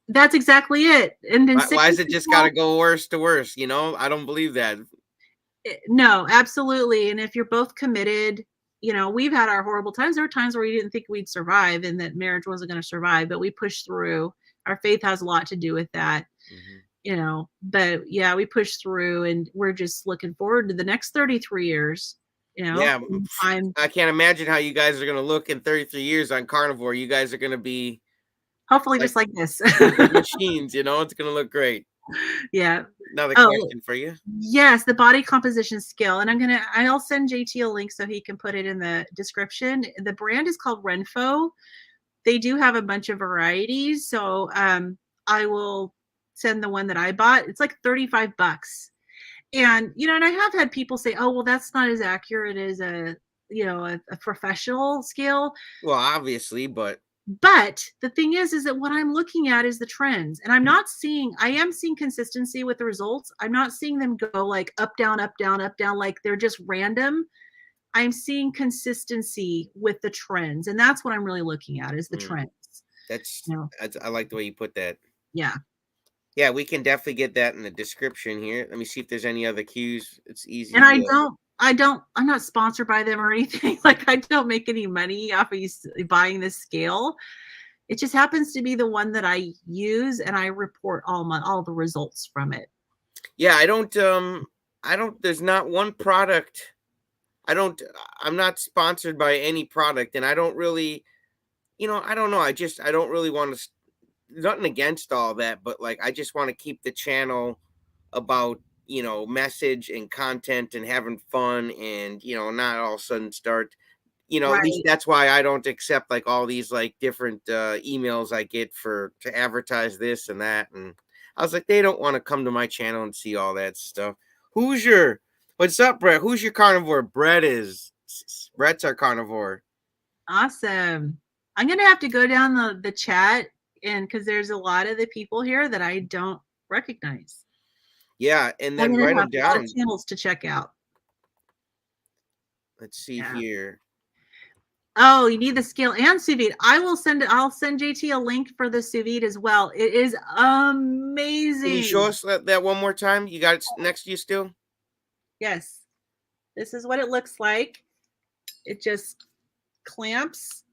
that's exactly it. And then sick Why is it just got to go worse to worse? You know, I don't believe that. no, absolutely. And if you're both committed, you know, we've had our horrible times. There were times where we didn't think we'd survive and that marriage wasn't going to survive, but we pushed through. Our faith has a lot to do with that, Mhm. you know. But yeah, we pushed through and we're just looking forward to the next 33 years, you know. Yeah, I'm I can't imagine how you guys are gonna look in 33 years on Carnivore. You guys are gonna be hopefully like just like this. machines, you know? It's gonna look great. Yeah. Another Oh, question for you. yes, the body composition scale. And I'll send JT a link so he can put it in the description. The brand is called Renfo. They do have a bunch of varieties. So I will send the one that I bought. It's like 35 bucks. And, you know, and I have had people say, oh, well, that's not as accurate as a professional scale. Well, obviously, but But the thing is that what I'm looking at is the trends. And I am seeing consistency with the results. I'm not seeing them go like up, down, up, down, up, down, like they're just random. I'm seeing consistency with the trends. And that's what I'm really looking at is the mm, trends. that's, You know, I like the way you put that. yeah. Yeah, we can definitely get that in the description here. Let me see if there's any other cues. It's And easy. I'm not sponsored by them or anything. Like I don't make any money off of buying this scale. It just happens to be the one that I use and I report all the results from it. Yeah, I don't, there's not one product. I don't, I'm not sponsored by any product and I don't really, you know, I don't know. I don't really want to, nothing against all that, but like, I just want to keep the channel about, you know, message and content and having fun and, you know, not all of a sudden start, you know, at least Right. that's why I don't accept like all these like different emails I get for to advertise this and that. And I was like, they don't want to come to my channel and see all that stuff. Who's your, what's up, Brett? Who's your carnivore? Brett is, Brett's our carnivore. Awesome. I'm gonna have to go down the chat and because there's a lot of the people here that I don't recognize. Yeah. And I'm then gonna write have them a lot of down. channels to check out. Let's see Yeah. here. Oh, you need the scale and sous vide. I'll send JT a link for the sous vide as well. It is Can you show amazing. us that one more time? You got it next to you still? Yes. This is what it looks like. It just clamps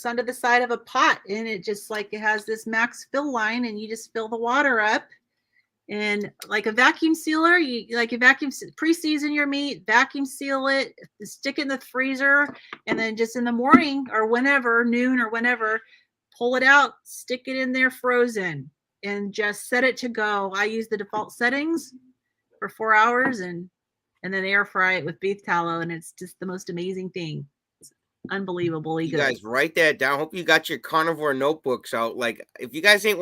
onto the side of a pot and it just like it has this max fill line and you just fill the water up And like a vacuum sealer, pre-season your meat, vacuum seal it, stick it in the freezer, and then just in the morning or whenever, noon or whenever, pull it out, stick it in there frozen, and just set it to go. I use the default settings for 4 hours and then air fry it with beef tallow, and it's just the most amazing thing. It's unbelievably You good. guys write that down. Hope you got your carnivore notebooks out. Like, if you guys ain't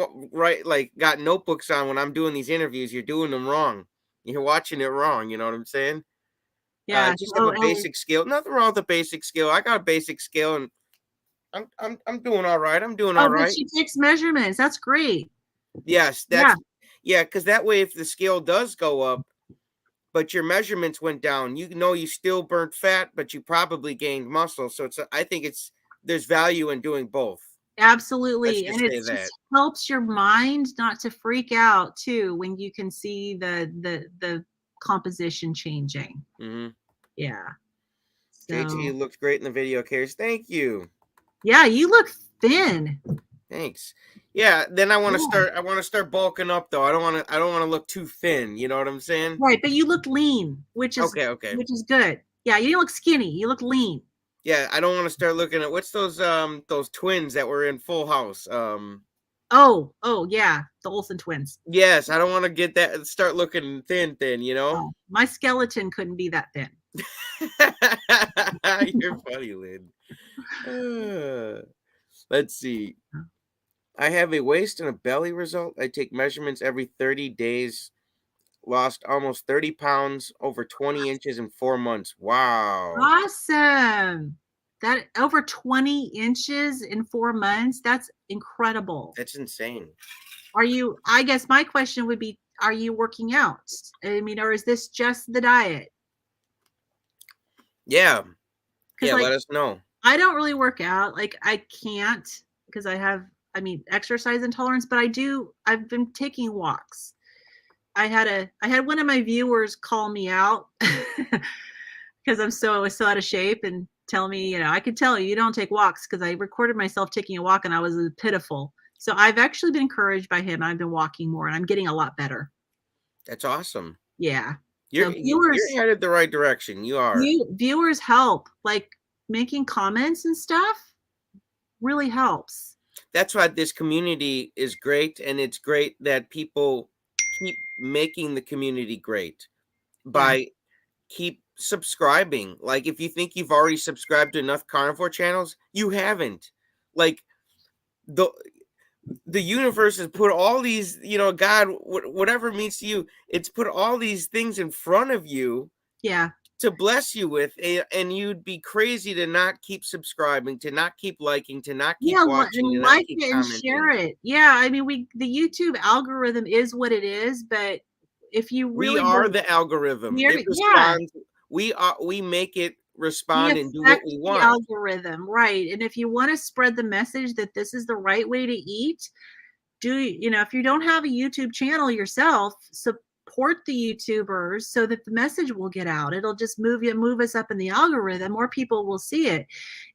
got notebooks on when I'm doing these interviews, you're doing them wrong. You're watching it wrong. You know what I'm saying? Yeah. Just have a basic skill. Nothing wrong with a basic skill. I got a basic skill, and I'm doing all right. I'm doing all but right. she takes measurements. That's great. Yes, because that way, if the scale does go up, but your measurements went down, you know you still burnt fat, but you probably gained muscle. So I think there's value in doing both. Absolutely. Let's And just it say just helps your mind not to freak out too when you can see the composition changing. Mm-hmm. Yeah. JT So looks great in the video, Cares. Thank you. yeah, you look thin. Thanks. Yeah, then I want to Yeah. start. I want to start bulking up though. I don't want to look too thin. You know what I'm saying? Right, but you look lean, which is Okay. good. Yeah, you don't look skinny. You look lean. Yeah, I don't want to start looking at what's those twins that were in Full House. Oh yeah, the Olsen twins. Yes, I don't want to start looking thin, you know? Oh, my skeleton couldn't be that thin. You're funny, Lynn. Let's see. I have a waist and a belly result. I take measurements every 30 days. Lost almost 30 pounds, over 20 inches in 4 months. Wow. Awesome. That over 20 inches in 4 months. That's incredible. That's insane. I guess my question would be, are you working out? I mean, or is this just the diet? Yeah. Yeah, Like, let us know. I don't really work out. Like, I can't because I have, exercise intolerance, but I've been taking walks. I had one of my viewers call me out because I was so out of shape and tell me, I could tell you don't take walks, because I recorded myself taking a walk and I was pitiful. So I've actually been encouraged by him. I've been walking more and I'm getting a lot better. That's awesome. Yeah. You're headed the right direction. You are. Viewers help. Like, making comments and stuff really helps. That's why this community is great, and it's great that people keep making the community great by keep subscribing. Like, if you think you've already subscribed to enough carnivore channels, you haven't. Like, the universe has put all these, God, whatever means to you, it's put all these things in front of you to bless you with, and you'd be crazy to not keep subscribing, to not keep liking, to not keep watching, to not like keep it and commenting. share it. Yeah, I mean, the YouTube algorithm is what it is, but if you really we are the algorithm. It responds. We make it respond and do what we want. The algorithm, right? And if you want to spread the message that this is the right way to eat, if you don't have a YouTube channel yourself, support the YouTubers so that the message will get out. It'll just move us up in the algorithm. More people will see it,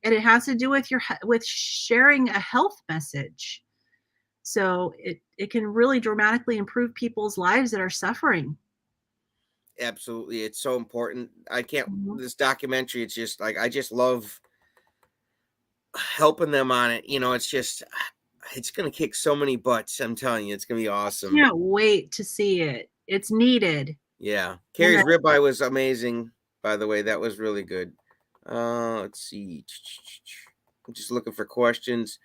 and it has to do with sharing a health message. So it can really dramatically improve people's lives that are suffering. Absolutely, it's so important. I can't. This documentary, it's just like, I just love helping them on it. It's gonna kick so many butts. I'm telling you, it's gonna be awesome. Can't wait to see it. It's needed. Yeah, Carrie's ribeye was amazing. By the way, that was really good. Let's see. I'm just looking for questions.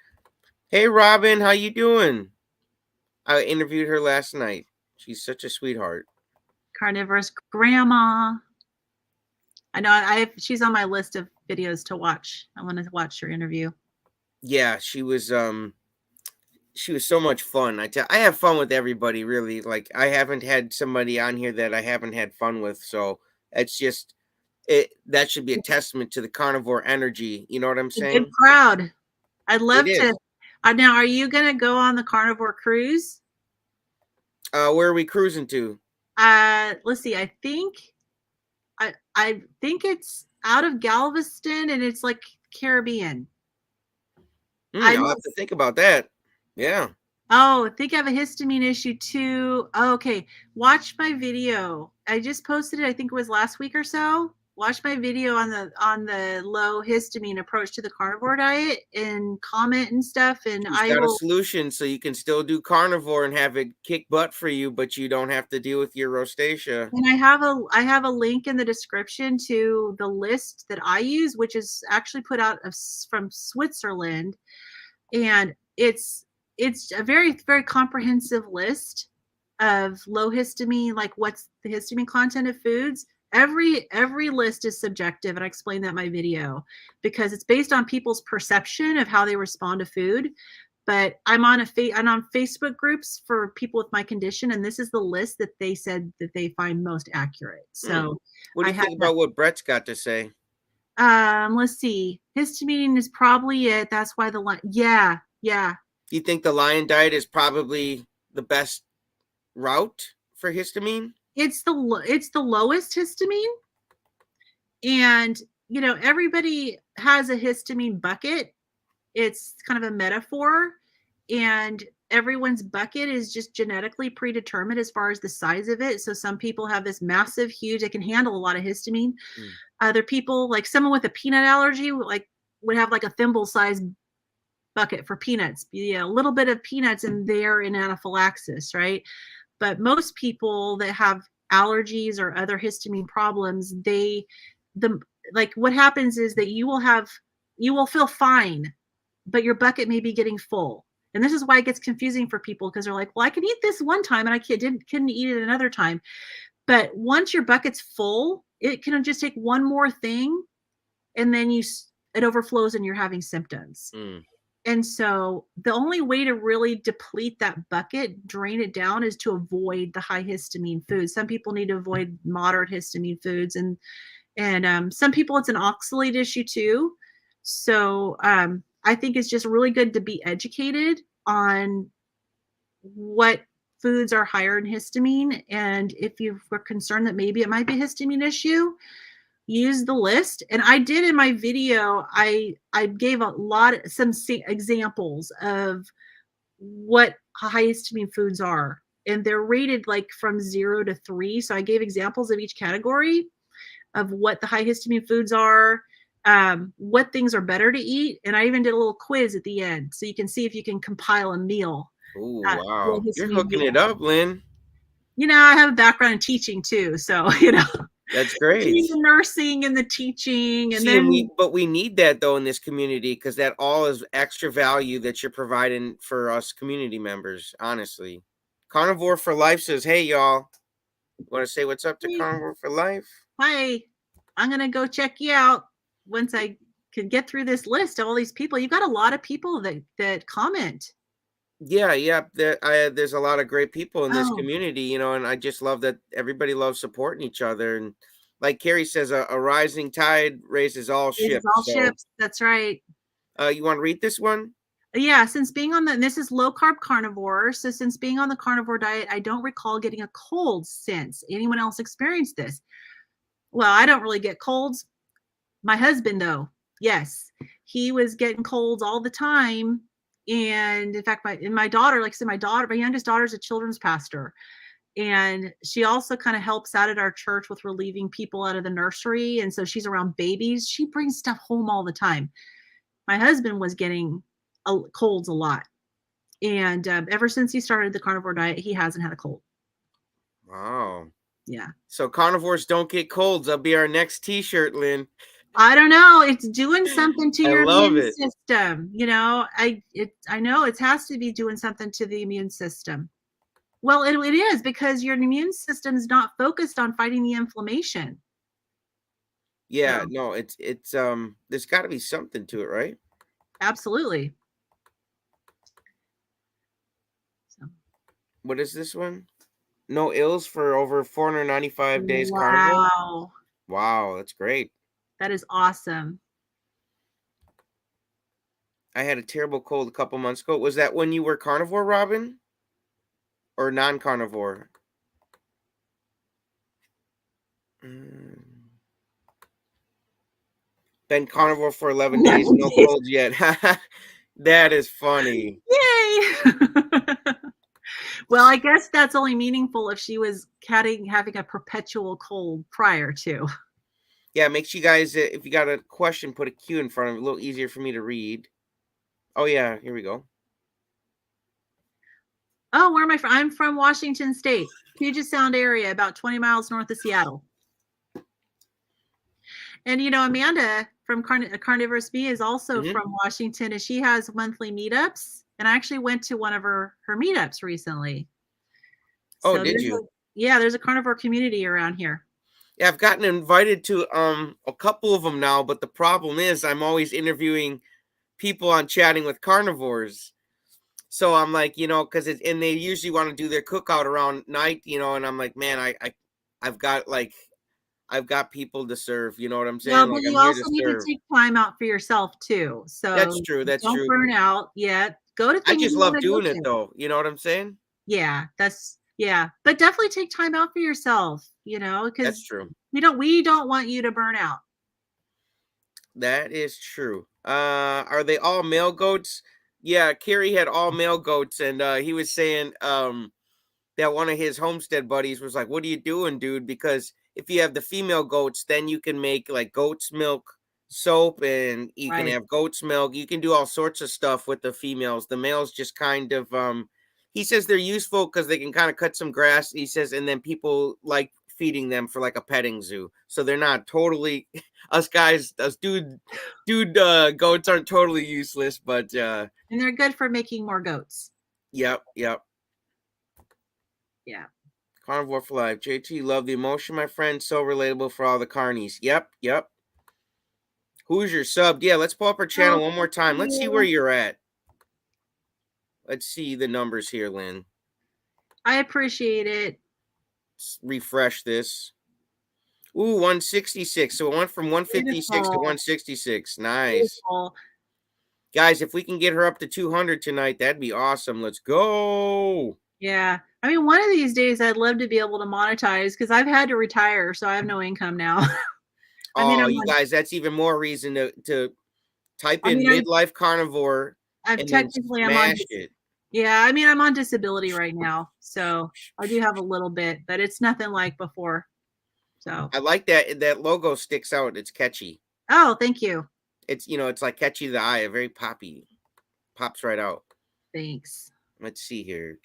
Hey, Robin, how you doing? I interviewed her last night. She's such a sweetheart. Carnivore's grandma. I know she's on my list of videos to watch. I want to watch her interview. Yeah, she was so much fun. I have fun with everybody, really. Like, I haven't had somebody on here that I haven't had fun with. So it's just that should be a testament to the carnivore energy. You know what I'm saying? Good crowd. I'd love to. Now, are you gonna go on the carnivore cruise? Where are we cruising to? Let's see. I think it's out of Galveston, and it's like Caribbean. I'll have to think about that. Yeah. Oh, I think I have a histamine issue too. Oh, okay. Watch my video. I just posted it, I think it was last week or so. Watch my video on the low histamine approach to the carnivore diet and comment and stuff. And She's I got a will, solution so you can still do carnivore and have it kick butt for you, but you don't have to deal with your rosacea. and I have a link in the description to the list that I use, which is actually put out from Switzerland. And it's a very, very comprehensive list of low histamine, like what's the histamine content of foods. Every list is subjective, and I explain that in my video because it's based on people's perception of how they respond to food. But I'm on Facebook groups for people with my condition, and this is the list that they said that they find most accurate. So What do I you have think about what Brett's got to say? let's see. Histamine is probably it. That's why the line. Yeah, yeah. Do you think the lion diet is probably the best route for histamine? It's the lowest histamine, and everybody has a histamine bucket. It's kind of a metaphor, and everyone's bucket is just genetically predetermined as far as the size of it. So some people have this massive, huge, it can handle a lot of histamine. Other people, like someone with a peanut allergy, like would have like a thimble size bucket for peanuts. A little bit of peanuts and they're in anaphylaxis, right? But most people that have allergies or other histamine problems, like what happens is that you will feel fine, but your bucket may be getting full. And this is why it gets confusing for people because they're like, well, I can eat this one time and I couldn't eat it another time. But once your bucket's full, it can just take one more thing and then it overflows and you're having symptoms. And so the only way to really deplete that bucket, drain it down, is to avoid the high histamine foods. Some people need to avoid moderate histamine foods, and some people it's an oxalate issue too. So I think it's just really good to be educated on what foods are higher in histamine, and if you were concerned that maybe it might be a histamine issue, use the list. And I did in my video, I gave some examples of what high histamine foods are, and they're rated like from 0 to 3. So I gave examples of each category of what the high histamine foods are, what things are better to eat, and I even did a little quiz at the end so you can see if you can compile a meal. Oh, low wow. You're histamine hooking meal. it up, Lynn. I have a background in teaching too, so That's great. between the nursing and the teaching, and See, then we need that though in this community because that all is extra value that you're providing for us community members. Honestly, Carnivore for Life says, "Hey y'all, want to say what's up to Hey. Carnivore for Life?" hi, I'm gonna go check you out once I can get through this list of all these people. You got a lot of people that comment. Yeah. There's a lot of great people in this Oh, community, and I just love that everybody loves supporting each other. And like Carrie says, a rising tide raises all this is ships. all So, ships. That's right. you want to read this one? Yeah, since being on this is low carb carnivore. So since being on the carnivore diet, I don't recall getting a cold since. Anyone else experienced this? Well, I don't really get colds. My husband, though, yes, he was getting colds all the time. And in fact, my daughter, like I said, my youngest daughter is a children's pastor. And she also kind of helps out at our church with relieving people out of the nursery. And so she's around babies. She brings stuff home all the time. My husband was getting colds a lot. And ever since he started the carnivore diet, he hasn't had a cold. Wow. Yeah. So carnivores don't get colds. That'll be our next T-shirt, Lynn. I don't know. It's doing something to I your love immune it. system. I know it has to be doing something to the immune system. Well, it is because your immune system is not focused on fighting the inflammation. Yeah, So, no, it's there's got to be something to it, right? absolutely. So, What is this one? No ills for over 495 days carnivore. wow. Wow, that's great. That is awesome. I had a terrible cold a couple months ago. Was that when you were carnivore, Robin? Or non-carnivore? Been carnivore for 11 days, no colds yet. That is funny. Yay! Well, I guess that's only meaningful if she was having a perpetual cold prior to. Yeah, make sure you guys, if you got a question, put a Q in front of it. A little easier for me to read. Oh, yeah, here we go. Oh, where am I from? I'm from Washington State, Puget Sound area, about 20 miles north of Seattle. And, Amanda from Carnivorous Bee is also from Washington, and she has monthly meetups. And I actually went to one of her meetups recently. Oh, So did you? there's a carnivore community around here. Yeah, I've gotten invited to a couple of them now, but the problem is I'm always interviewing people on Chatting with Carnivores. So I'm like, because and they usually want to do their cookout around night, and I'm like, man, I've got people to serve. You know what I'm saying? Well, but Like you I'm here also to need to serve. take time out for yourself too. So That's true. That's don't true. burn out yet. Go to I things just you love want to go doing it to. though. You know what I'm saying? Yeah, but definitely take time out for yourself, That's because true. we don't want you to burn out. That is true. Are they all male goats? Yeah, Kerry had all male goats, and he was saying that one of his homestead buddies was like, "What are you doing, dude? Because if you have the female goats, then you can make like goat's milk soap, and you can Right. have goat's milk. You can do all sorts of stuff with the females. The males just kind of he says they're useful because they can kind of cut some grass. He says, and then people like feeding them for like a petting zoo. So they're not totally us guys, us dude goats aren't totally useless, but And they're good for making more goats. yep. Yeah. Carnivore for life. JT, love the emotion, my friend. So relatable for all the carnies. Yep. Who's your sub? Yeah, let's pull up our channel one more time. Let's see where you're at. Let's see the numbers here, Lynn. I appreciate it. Let's refresh this. Ooh, 166. So it went from 156 to Beautiful. 166. Nice. Beautiful. Guys, if we can get her up to 200 tonight, that'd be awesome. Let's go. Yeah. I mean, one of these days I'd love to be able to monetize because I've had to retire, so I have no income now. You guys, that's even more reason to type in Midlife Carnivore and then smash it. Yeah, I mean, I'm on disability right now, so I do have a little bit, but it's nothing like before. So I like that logo sticks out. It's catchy. Oh, thank you. It's it's like catchy to the eye, very poppy. Pops right out. Thanks. Let's see here.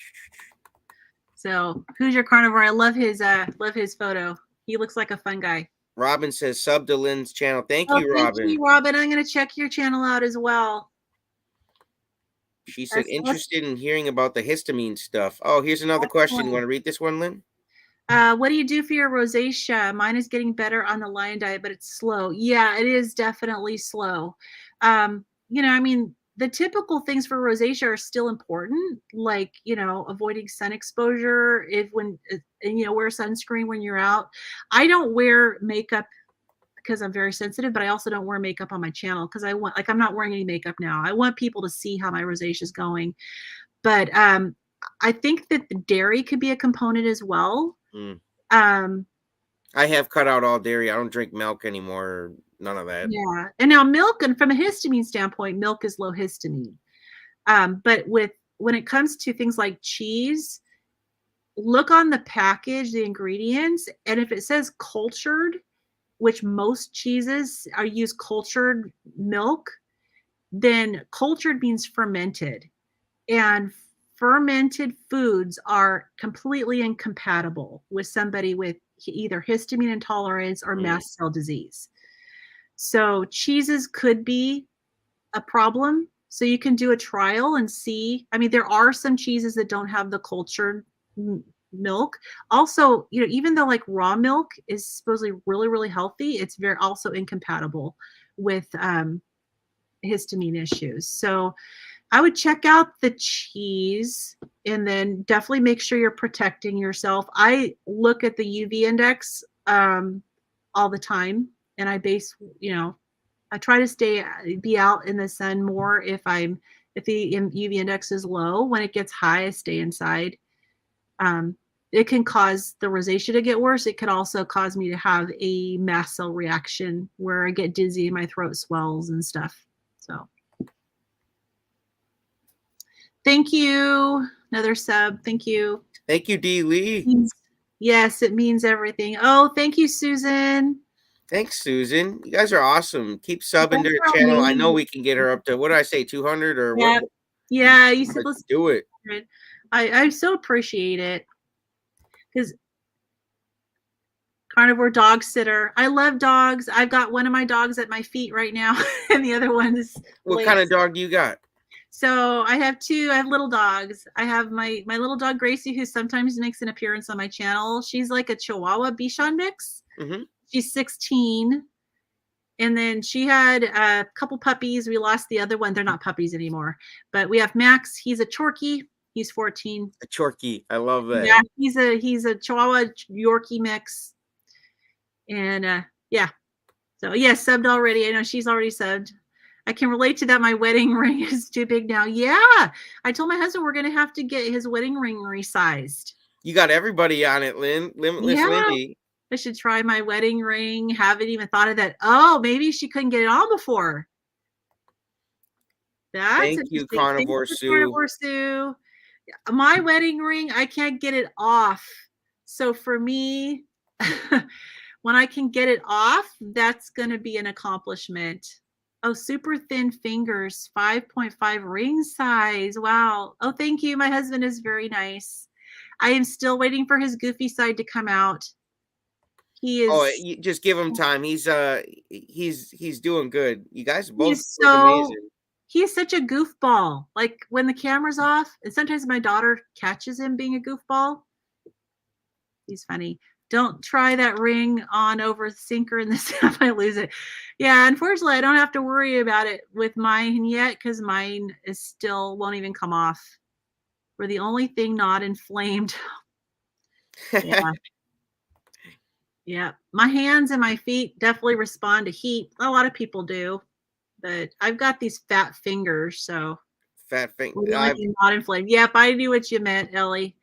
So who's your carnivore? I love his photo. He looks like a fun guy. Robin says sub to Lynn's channel. Thank you, Robin. Thank you, Robin. I'm gonna check your channel out as well. She said interested in hearing about the histamine stuff. Oh, here's another question. You want to read this one, Lynn? What do you do for your rosacea? Mine is getting better on the lion diet, but it's slow. Yeah, it is definitely slow. I mean, the typical things for rosacea are still important, like, avoiding sun exposure, wear sunscreen when you're out. I don't wear makeup because I'm very sensitive, but I also don't wear makeup on my channel because I'm not wearing any makeup now. I want people to see how my rosacea is going. But I think that the dairy could be a component as well. I have cut out all dairy. I don't drink milk anymore. None of that. Yeah. And now milk, and from a histamine standpoint, milk is low histamine. But when it comes to things like cheese, look on the package, the ingredients, and if it says cultured, which most cheeses use cultured milk, then cultured means fermented. And fermented foods are completely incompatible with somebody with either histamine intolerance or mast cell disease. So cheeses could be a problem. So you can do a trial and see. I mean, there are some cheeses that don't have the cultured milk. Also, even though like raw milk is supposedly really, really healthy, it's very also incompatible with histamine issues. So I would check out the cheese and then definitely make sure you're protecting yourself. I look at the UV index all the time, and I I try to be out in the sun more if the UV index is low. When it gets high, I stay inside. It can cause the rosacea to get worse. It could also cause me to have a mast cell reaction where I get dizzy and my throat swells and stuff. So. Thank you. Another sub. Thank you. Thank you, D. Lee. Yes, it means everything. Oh, thank you, Susan. Thanks, Susan. You guys are awesome. Keep subbing to Thanks the for channel. I amazing. know we can get her up to, what did I say, 200 or Yeah. what? Yeah, you said let's do it. I so appreciate it. Because Carnivore dog sitter. I love dogs. I've got one of my dogs at my feet right now, and the other one is What kind of dog do you got? So I have two. I have little dogs. I have my little dog Gracie, who sometimes makes an appearance on my channel. She's like a Chihuahua Bichon mix. Mm-hmm. She's 16, and then she had a couple puppies. We lost the other one. They're not puppies anymore. But we have Max. He's a Chorky. He's 14. A Chorky. I love that. Yeah, he's a Chihuahua Yorkie mix. And yeah. So yeah, subbed already. I know she's already subbed. I can relate to that. My wedding ring is too big now. Yeah. I told my husband we're going to have to get his wedding ring resized. You got everybody on it, Lynn. Limitless Lindy. I should try my wedding ring. Haven't even thought of that. Oh, maybe she couldn't get it on before. That's Thank you, Carnivore Sue. Carnivore Sue. My wedding ring, I can't get it off. So for me, when I can get it off, that's going to be an accomplishment. Oh, super thin fingers, 5.5 ring size. Wow. Oh, thank you. My husband is very nice. I am still waiting for his goofy side to come out. He is. Oh, you just give him time. He's doing good. You guys both He's look amazing. He is such a goofball. Like when the camera's off, and sometimes my daughter catches him being a goofball. He's funny. Don't try that ring on over sinker in the sand. I lose it. Yeah, unfortunately, I don't have to worry about it with mine yet because mine is still won't even come off. We're the only thing not inflamed. Yeah. Yeah. My hands and my feet definitely respond to heat. A lot of people do, but I've got these fat fingers, so fat finger. Not inflamed. Yep, I knew what you meant, Ellie.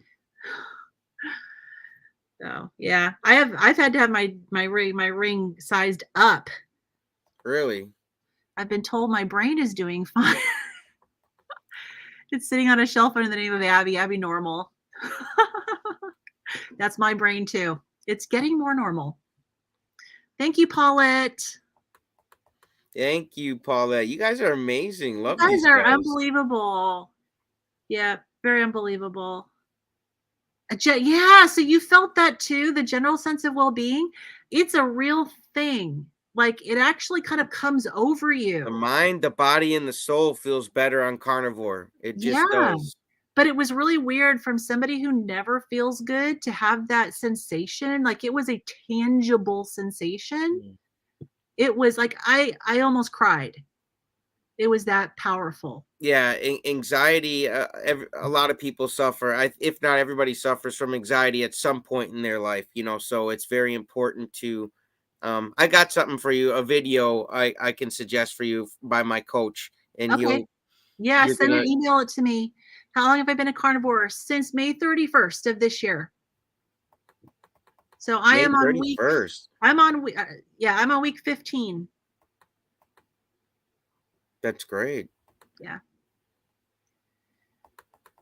So yeah, I've had to have my ring sized up. Really? I've been told my brain is doing fine. It's sitting on a shelf under the name of Abby Normal. That's my brain too. It's getting more normal. Thank you, Paulette. Thank you, Paulette. You guys are amazing. Love you these guys. Are unbelievable. Yeah, very unbelievable. Yeah, so you felt that too, the general sense of well-being. It's a real thing. Like it actually kind of comes over you. The mind, the body, and the soul feels better on Carnivore. It just does. But it was really weird from somebody who never feels good to have that sensation. Like it was a tangible sensation. It was like I almost cried. It was that powerful. Yeah, anxiety. A lot of people suffer. If not everybody suffers from anxiety at some point in their life. So it's very important to. I got something for you. A video I can suggest for you by my coach, and okay. Email it to me. How long have I been a carnivore? Since May 31st of this year. So I am on week. I'm on week 15. That's great. Yeah.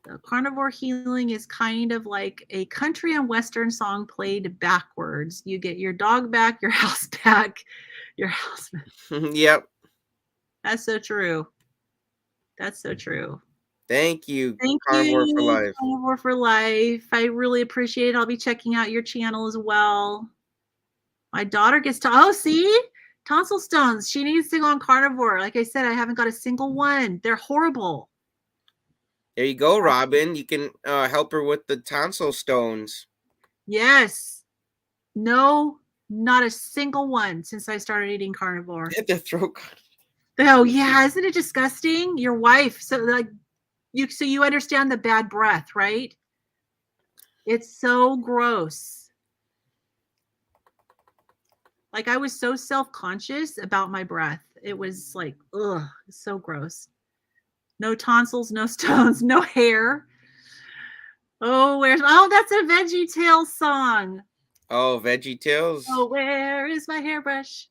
So Carnivore healing is kind of like a country and western song played backwards. You get your dog back, your house back, your house back. Yep. That's so true. That's so true. Thank you, Carnivore for Life. Carnivore for Life. I really appreciate it. I'll be checking out your channel as well. My daughter gets to, see? Tonsil stones. She needs to go on Carnivore. Like I said, I haven't got a single one. They're horrible. There you go, Robin. You can help her with the tonsil stones. Yes. No, not a single one since I started eating Carnivore. The throat. Oh yeah, isn't it disgusting? Your wife, so you understand the bad breath, right? It's so gross. Like I was so self-conscious about my breath. It was like, ugh, it's so gross. No tonsils, no stones, no hair. Oh, that's a Veggie Tales song. Oh, Veggie Tales. Oh, where is my hairbrush?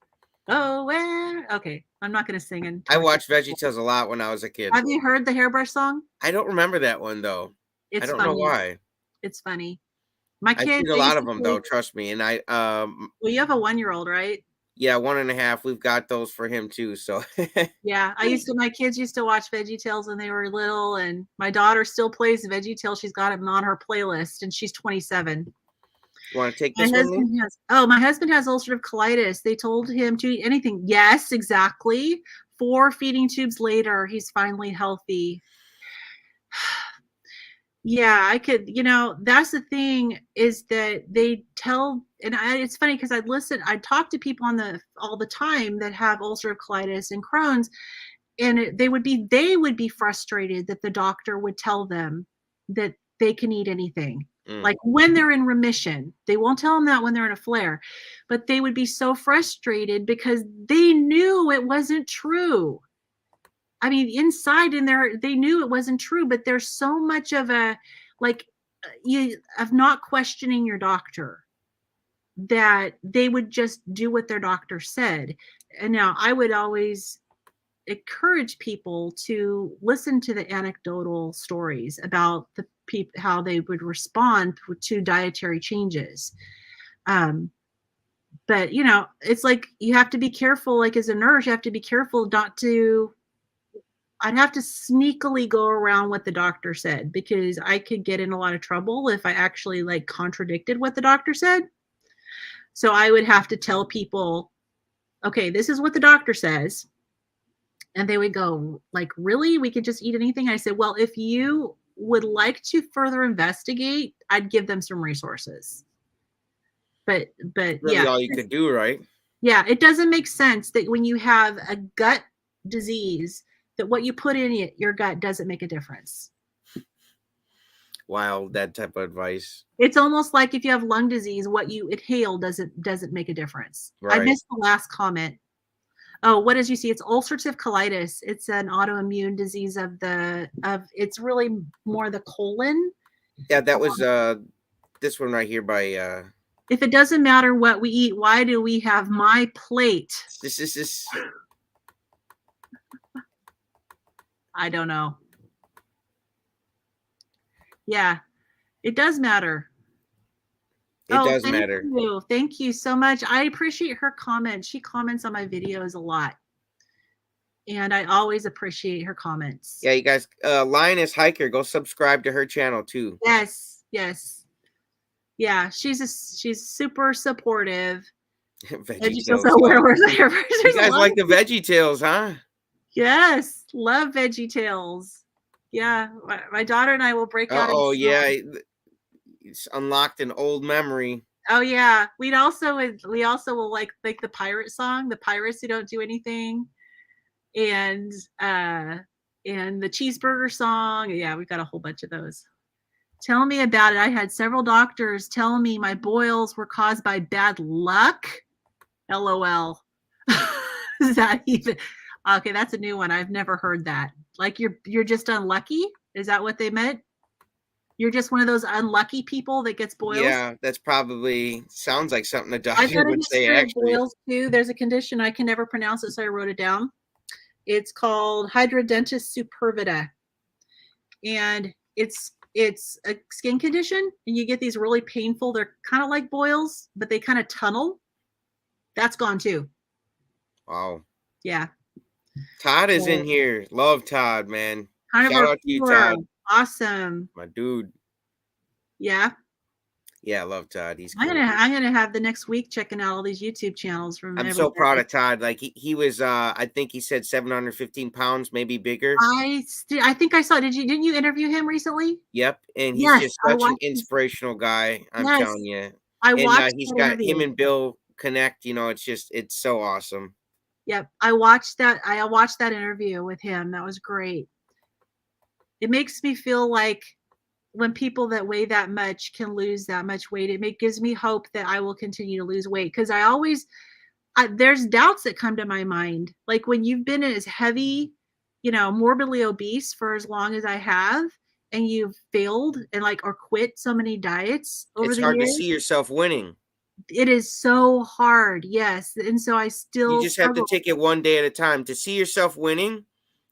Oh, where? Okay, I'm not gonna sing and I watched VeggieTales a lot when I was a kid. Have you heard the Hairbrush song? I don't remember that one though. I It's don't know funny. why. It's funny. My I've kids, seen a they lot used of to them play. though, trust me. And Well, you have a 1-year-old, right? yeah, 1.5. We've got those for him too. So Yeah, my kids used to watch VeggieTales when they were little, and my daughter still plays VeggieTales. She's got them on her playlist, and she's 27. you want to take this one, Lynn? My husband has ulcerative colitis. They told him to eat anything. Yes, exactly. 4 feeding tubes later, he's finally healthy. Yeah, I could, that's the thing is that they tell, and it's funny because I talk to people all the time that have ulcerative colitis and Crohn's, and they would be frustrated that the doctor would tell them that they can eat anything. Like when they're in remission, they won't tell them that when they're in a flare, but they would be so frustrated because they knew it wasn't true. I mean, inside in there, they knew it wasn't true, but there's so much of of not questioning your doctor that they would just do what their doctor said. And now I would always encourage people to listen to the anecdotal stories about the people, how they would respond to dietary changes. But it's like you have to be careful, like as a nurse, you have to be careful not to. I'd have to sneakily go around what the doctor said because I could get in a lot of trouble if I actually like contradicted what the doctor said. So I would have to tell people, okay, this is what the doctor says. And they would go like, really? We could just eat anything? I said, well, if you would like to further investigate, I'd give them some resources. But really yeah. all you could do, right? Yeah, it doesn't make sense that when you have a gut disease, that what you put in your gut doesn't make a difference. Wow, that type of advice. It's almost like if you have lung disease, what you inhale doesn't make a difference. Right. I missed the last comment. Oh, what did you see? It's ulcerative colitis. It's an autoimmune disease of it's really more the colon. Yeah, that was this one right here by if it doesn't matter what we eat, why do we have my plate? This I don't know. Yeah, it does matter. It does matter. Thank you so much. I appreciate her comments. She comments on my videos a lot. And I always appreciate her comments. Yeah, you guys, Lioness Hiker, go subscribe to her channel too. Yes. Yeah, she's super supportive. VeggieTales. You guys like the VeggieTales, huh? Yes, love VeggieTales. Yeah, my daughter and I will break out. Oh yeah, it's unlocked an old memory. Oh yeah, we also will like the pirate song, the pirates who don't do anything, and the cheeseburger song. Yeah, we've got a whole bunch of those. Tell me about it. I had several doctors tell me my boils were caused by bad luck. LOL. Is that even okay? That's a new one. I've never heard that. Like you're just unlucky. Is that what they meant? You're just one of those unlucky people that gets boils. Yeah, that's probably sounds like something a doctor would say. Actually, boils too. There's a condition I can never pronounce it, so I wrote it down. It's called hidradenitis suppurativa, and it's a skin condition, and you get these really painful. They're kind of like boils, but they kind of tunnel. That's gone too. Wow. Yeah. Todd is in here. Love Todd, man. Shout out to you, Todd. Awesome. My dude. Yeah. Yeah, I love Todd. He's cool. I'm gonna have the next week checking out all these YouTube channels from. I'm so proud of Todd. Like he was I think he said 715 pounds, maybe bigger. I think I saw. Didn't you interview him recently? Yep, and he's just such an inspirational guy. I'm telling you. He's got him and Bill connect. It's so awesome. Yep, I watched that. I watched that interview with him. That was great. It makes me feel like when people that weigh that much can lose that much weight, it gives me hope that I will continue to lose weight. Because there's doubts that come to my mind. Like when you've been as heavy, morbidly obese for as long as I have, and you've failed and or quit so many diets over the years. It's hard to see yourself winning. It is so hard. Yes. And so I You still just have to struggle. take it one day at a time. To see yourself winning,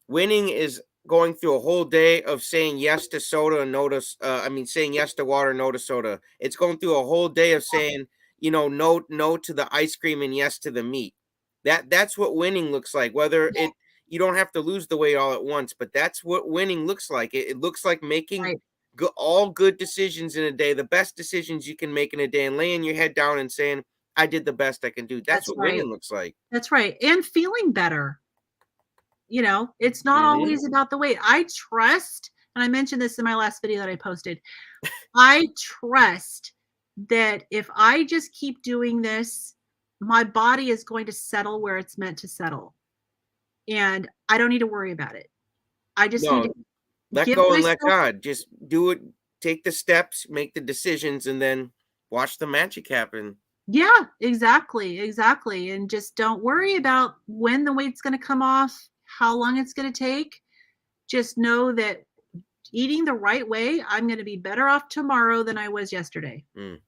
winning is going through a whole day of saying yes to soda and no to, saying yes to water, no to soda. It's going through a whole day of saying, no to the ice cream and yes to the meat. That's what winning looks like. Whether Yeah, it You don't have to lose the weight all at once, but that's what winning looks like. It looks like making right. all good decisions in a day, the best decisions you can make in a day, and laying your head down and saying, "I did the best I can do." That's That's what right. winning looks like. That's right. And feeling better. It's not Hmm. always about the weight. I trust, and I mentioned this in my last video that I posted. I trust that if I just keep doing this, my body is going to settle where it's meant to settle. And I don't need to worry about it. I just need to No, let give go and let myself, God. Just do it. Take the steps, make the decisions, and then watch the magic happen. yeah, exactly, exactly. And just don't worry about when the weight's going to come off, how long it's going to take. Just know that eating the right way, I'm going to be better off tomorrow than I was yesterday. Mm.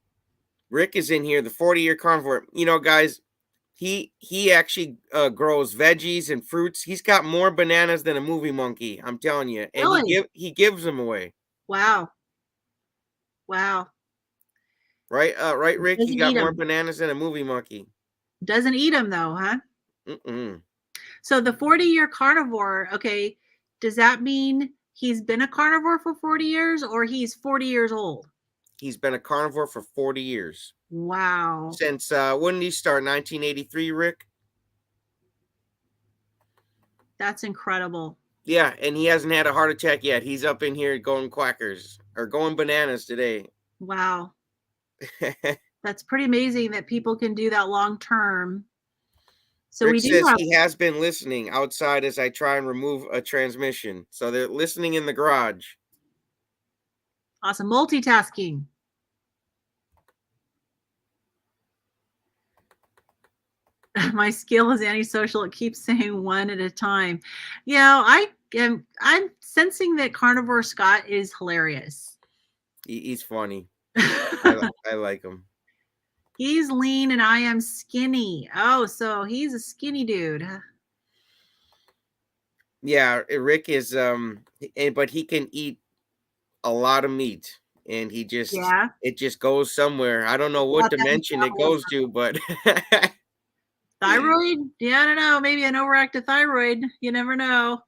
Rick is in here, the 40-year carnivore. Guys, he actually grows veggies and fruits. He's got more bananas than a movie monkey. I'm telling you, and Really? he gives them away. Wow. Wow. Right, right, Rick. He Doesn't got eat more them. bananas than a movie monkey. Doesn't eat them though, huh? Mm-mm. So the 40-year carnivore, okay, does that mean he's been a carnivore for 40 years or he's 40 years old? He's been a carnivore for 40 years. Wow. Since when did he start? 1983, Rick. That's incredible. Yeah, and he hasn't had a heart attack yet. He's up in here going quackers or going bananas today. Wow. That's pretty amazing that people can do that long term. So Rick we do says have he has been listening outside as I try and remove a transmission. So they're listening in the garage. awesome multitasking. My skill is antisocial. It keeps saying one at a time. I'm sensing that Carnivore Scott is hilarious. He's funny. I like him. He's lean and I am skinny. Oh, so he's a skinny dude. Yeah, Rick is but he can eat a lot of meat, and Yeah. it just goes somewhere. I don't know what Got that dimension it goes metabolism. to, but Thyroid? Yeah, I don't know. Maybe an overactive thyroid. You never know.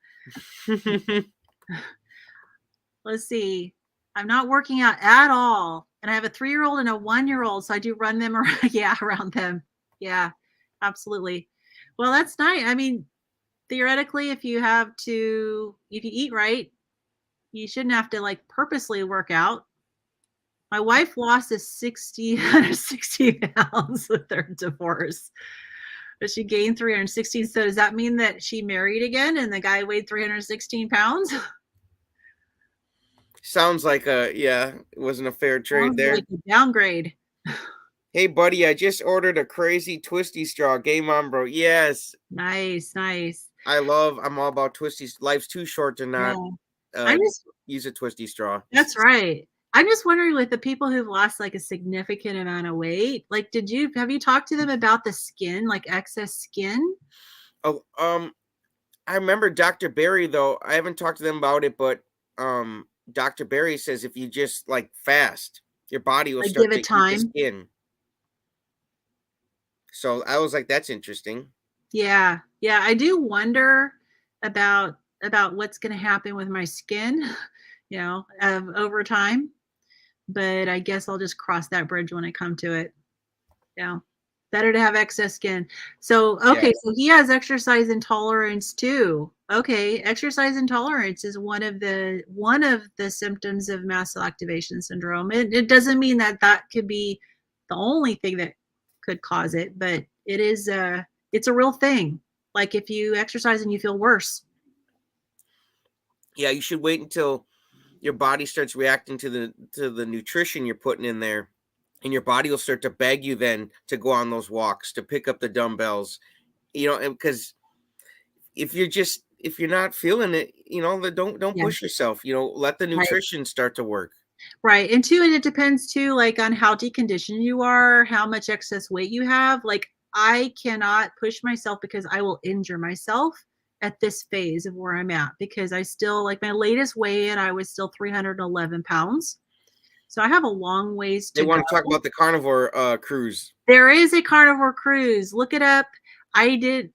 Let's see. I'm not working out at all. And I have a 3-year-old and a 1-year-old. So I do run them around, around them. Yeah, absolutely. Well, that's nice. I mean, theoretically, if you eat right, you shouldn't have to like purposely work out. My wife lost 60 pounds with her divorce, but she gained 316. So does that mean that she married again and the guy weighed 316 pounds? Sounds like it wasn't a fair trade Sounds there. like a downgrade. Hey buddy, I just ordered a crazy twisty straw. Game on, bro. Yes. Nice, nice. I'm all about twisties. Life's too short to not Yeah. I'm just use a twisty straw. That's right. I'm just wondering with the people who've lost like a significant amount of weight, like have you talked to them about the skin, like excess skin? Oh, I remember Dr. Barry though. I haven't talked to them about it, but Dr. Barry says if you just like fast, your body will Like start give to it eat the time? skin. So I was like, that's interesting. Yeah. Yeah, I do wonder about what's going to happen with my skin, over time, but I guess I'll just cross that bridge when I come to it. Yeah. Better to have excess skin. So, okay, Yeah. so he has exercise intolerance too. Okay, exercise intolerance is one of the symptoms of mast cell activation syndrome. It doesn't mean that could be the only thing that could cause it, but it's a real thing. Like if you exercise and you feel worse. Yeah, you should wait until your body starts reacting to the nutrition you're putting in there, and your body will start to beg you then to go on those walks, to pick up the dumbbells, and because if you're not feeling it, don't Yeah, push yourself, let the right. nutrition start to work. Right. And two, and it depends too, like on how deconditioned you are, how much excess weight you have. Like I cannot push myself because I will injure myself at this phase of where I'm at because I still like my latest weigh in, I was still 311 pounds. So I have a long ways They to go. want to talk about the carnivore cruise. There is a carnivore cruise. Look it up. I didn't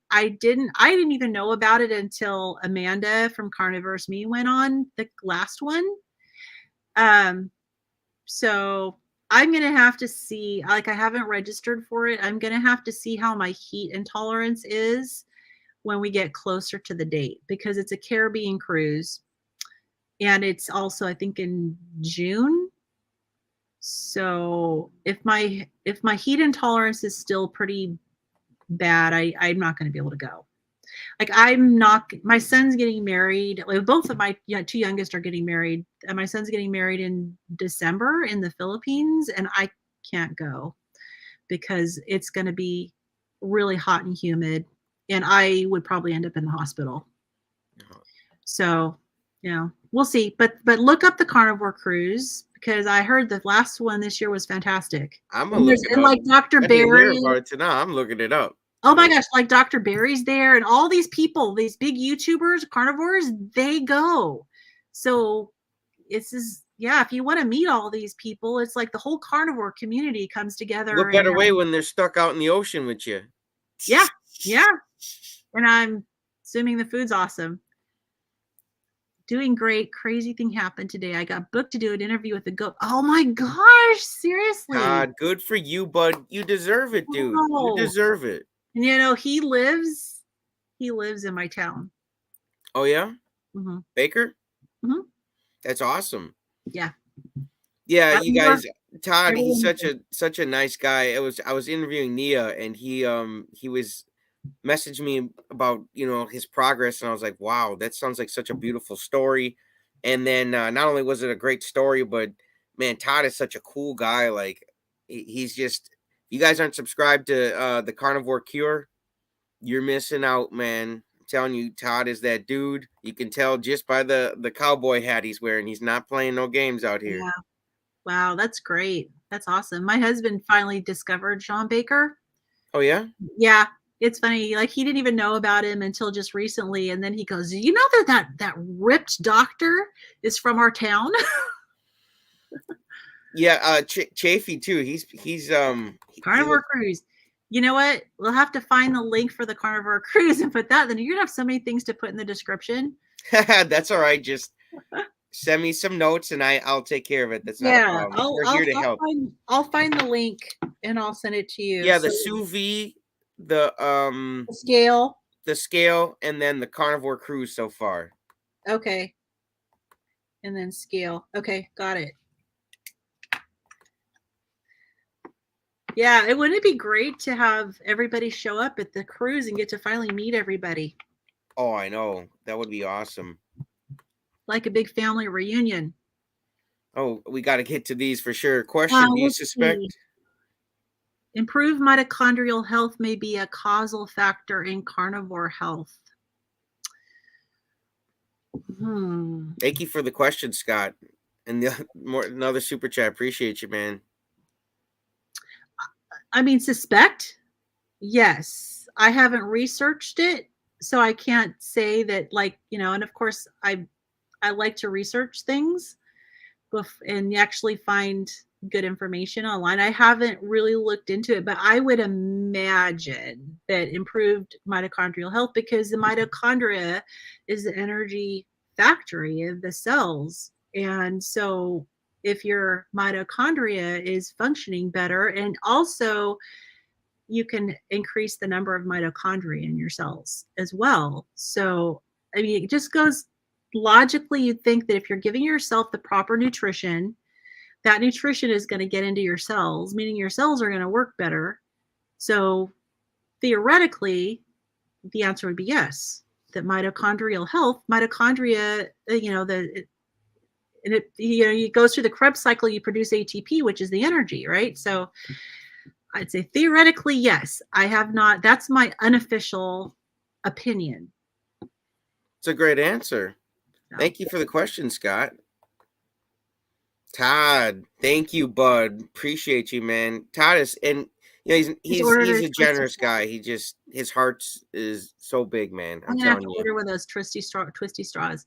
even know about it until Amanda from Carnivore's Me went on the last one. So I'm gonna have to see, like I haven't registered for it. I'm gonna have to see how my heat intolerance is when we get closer to the date because it's a Caribbean cruise and it's also I think in June. So if my heat intolerance is still pretty bad, I'm not going to be able to go. Like I'm not. My son's getting married. Like both of my two youngest are getting married, and my son's getting married in December in the Philippines, and I can't go because it's going to be really hot and humid, and I would probably end up in the hospital. So, we'll see. But look up the Carnivore Cruise because I heard the last one this year was fantastic. I'm gonna look it And up. like Dr. I didn't hear Barry. about it tonight. I'm looking it up. Oh my gosh, like Dr. Barry's there and all these people, these big YouTubers, carnivores, they go. So it's just, if you want to meet all these people, it's like the whole carnivore community comes together. What better way when they're stuck out in the ocean with you? Yeah. And I'm assuming the food's awesome. Doing great. Crazy thing happened today. I got booked to do an interview with a goat. Oh my gosh, seriously. God, good for you, bud. You deserve it, dude. You deserve it. And he lives in my town. Oh yeah? Mm-hmm. Baker? Mm-hmm. That's awesome. Yeah. Yeah, you guys, Todd, he's such a nice guy. I was interviewing Nia and he was messaged me about, his progress and I was like, wow, that sounds like such a beautiful story. And then not only was it a great story, but man, Todd is such a cool guy. Like he's just, you guys aren't subscribed to the Carnivore Cure, you're missing out, man. I'm telling you, Todd is that dude. You can tell just by the cowboy hat he's wearing. He's not playing no games out here. Yeah. Wow, that's great. That's awesome. My husband finally discovered Sean Baker. Oh yeah? Yeah. It's funny. Like he didn't even know about him until just recently. And then he goes, you know that ripped doctor is from our town? Yeah, Chafee too. He's Carnivore Cruise. You know what? We'll have to find the link for the Carnivore Cruise and put that. Then you're gonna have so many things to put in the description. That's all right. Just send me some notes and I'll take care of it. That's not a problem. We're here to help. I'll find the link and I'll send it to you. Yeah, the sous vide, the scale, and then the Carnivore Cruise so far. Okay. And then scale. Okay, got it. Yeah, wouldn't it be great to have everybody show up at the cruise and get to finally meet everybody? Oh, I know. That would be awesome. Like a big family reunion. Oh, we got to get to these for sure. Question, do you suspect? Improved mitochondrial health may be a causal factor in carnivore health. Thank you for the question, Scott. And another super chat. Appreciate you, man. I mean, suspect? Yes. I haven't researched it, so I can't say that, like, and of course I like to research things and actually find good information online. I haven't really looked into it, but I would imagine that improved mitochondrial health, because the mitochondria is the energy factory of the cells. And so if your mitochondria is functioning better, and also you can increase the number of mitochondria in your cells as well. So, I mean, it just goes logically. You'd think that if you're giving yourself the proper nutrition, that nutrition is going to get into your cells, meaning your cells are going to work better. So theoretically, the answer would be yes, that mitochondrial health, mitochondria, and it goes through the Krebs cycle. You produce ATP, which is the energy, right? So I'd say theoretically, yes. I have not. That's my unofficial opinion. It's a great answer. Thank you for the question, Scott. Todd, thank you, bud. Appreciate you, man. Todd is, and He's ordered he's a a twisty generous straw. guy. His heart is so big, man. I'm I'm gonna have telling to you. order one of those twisty straws.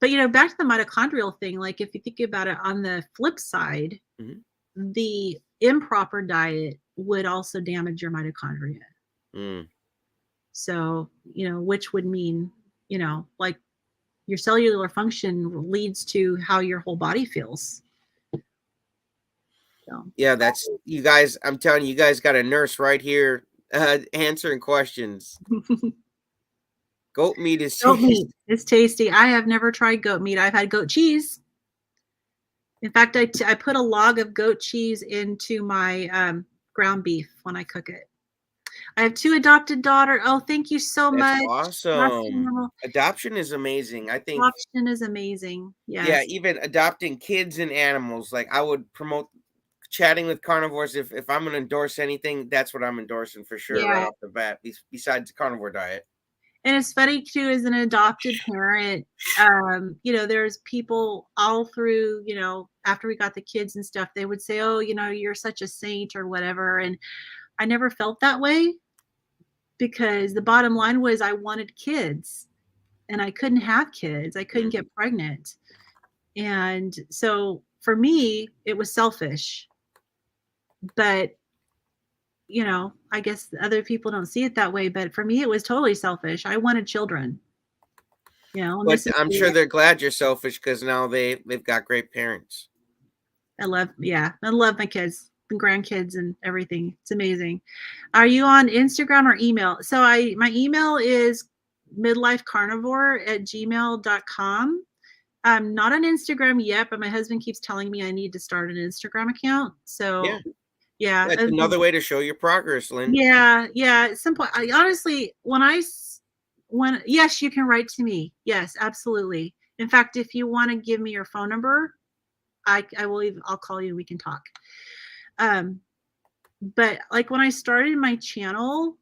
But back to the mitochondrial thing, like if you think about it on the flip side, Mhm. the improper diet would also damage your mitochondria. Mm. So, which would mean, like your cellular function leads to how your whole body feels. So, Yeah, that's you guys. I'm telling you, you guys got a nurse right here answering questions. Goat meat is goat meat tasty. is tasty. I have never tried goat meat. I've had goat cheese. In fact, I put a log of goat cheese into my ground beef when I cook it. I have 2 adopted daughters. Oh, thank you so That's much. awesome. Adoption is amazing. I think, Adoption is amazing. yeah, Yes. even adopting kids and animals. Like I would promote chatting with carnivores. If I'm gonna endorse anything, that's what I'm endorsing for sure, right Yeah. off the bat. Besides the carnivore diet. And it's funny too, as an adopted parent, there's people all through, after we got the kids and stuff, they would say, oh, you're such a saint or whatever. And I never felt that way, because the bottom line was I wanted kids and I couldn't have kids. I couldn't get pregnant. And so for me, it was selfish. But, I guess other people don't see it that way. But for me, it was totally selfish. I wanted children. And But this is I'm sure they're glad you're selfish because now they've got great parents. I love my kids and grandkids and everything. It's amazing. Are you on Instagram or email? So my email is midlifecarnivore@gmail.com. I'm not on Instagram yet, but my husband keeps telling me I need to start an Instagram account. So yeah. That's another way to show your progress, Lynn. Yeah. At some point, I honestly, yes, you can write to me. Yes, absolutely. In fact, if you want to give me your phone number, I'll call you and we can talk. But like when I started my channel,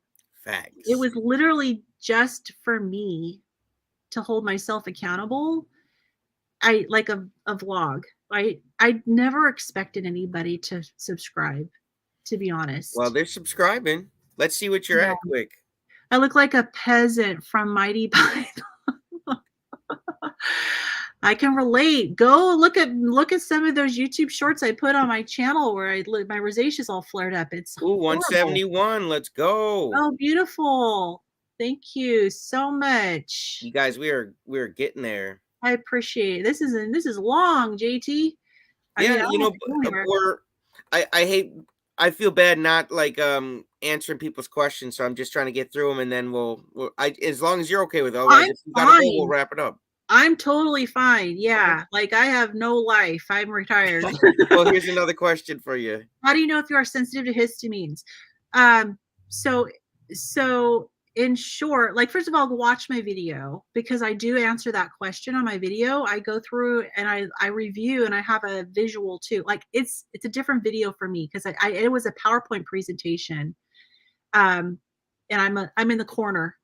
Facts. it was literally just for me to hold myself accountable. I like a vlog. I never expected anybody to subscribe, to be honest. Well, they're subscribing. Let's see what you're at quick. I look like a peasant from Mighty Python. I can relate. Go look at some of those YouTube shorts I put on my channel where my rosacea is all flared up. It's Ooh, horrible. 171. Let's go. Oh, beautiful. Thank you so much. You guys, we're getting there. I appreciate it. This is long, JT. I feel bad not like answering people's questions, so I'm just trying to get through them, and then as long as you're okay with it, otherwise if you gotta go, we'll wrap it up. I'm totally fine. Yeah. Like I have no life. I'm retired. Well, here's another question for you. How do you know if you are sensitive to histamines? So in short, like first of all, watch my video, because I do answer that question on my video. I go through and I review, and I have a visual too. Like it's a different video for me, because it was a PowerPoint presentation. And I'm in the corner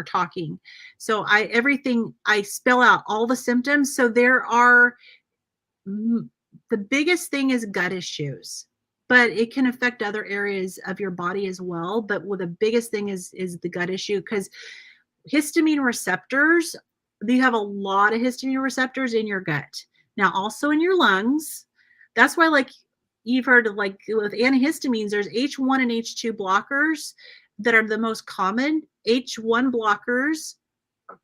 talking. So I spell out all the symptoms. So there are, the biggest thing is gut issues, but it can affect other areas of your body as well. But the biggest thing is the gut issue, because histamine receptors, you have a lot of histamine receptors in your gut. Now also in your lungs. That's why, like, you've heard of, like, with antihistamines, there's H1 and H2 blockers that are the most common. H1 blockers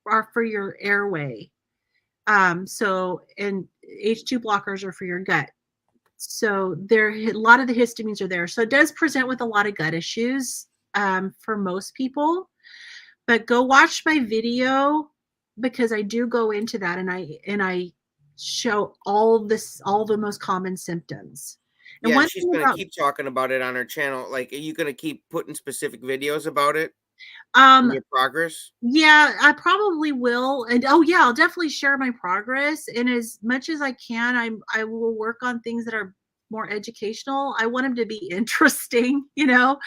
are for your airway. And H2 blockers are for your gut. So a lot of the histamines are there. So it does present with a lot of gut issues for most people. But go watch my video, because I do go into that, and I show all the most common symptoms. And yeah, she's gonna keep talking about it on her channel. Like, are you gonna keep putting specific videos about it? Your progress? Yeah, I probably will. And I'll definitely share my progress. And as much as I can, I will work on things that are more educational. I want them to be interesting, And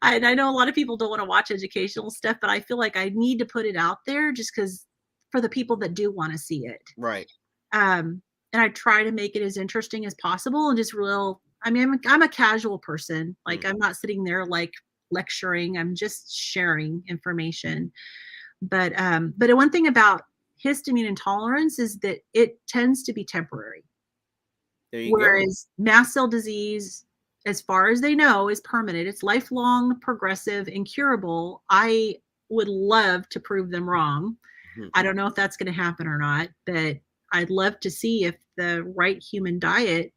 I know a lot of people don't want to watch educational stuff, but I feel like I need to put it out there just because for the people that do want to see it. Right. and I try to make it as interesting as possible and just real. I mean, I'm a casual person. Like I'm not sitting there like lecturing. I'm just sharing information. But one thing about histamine intolerance is that it tends to be temporary. There you go. Whereas mast cell disease, as far as they know, is permanent. It's lifelong, progressive, incurable. I would love to prove them wrong. I don't know if that's going to happen or not, but I'd love to see if the right human diet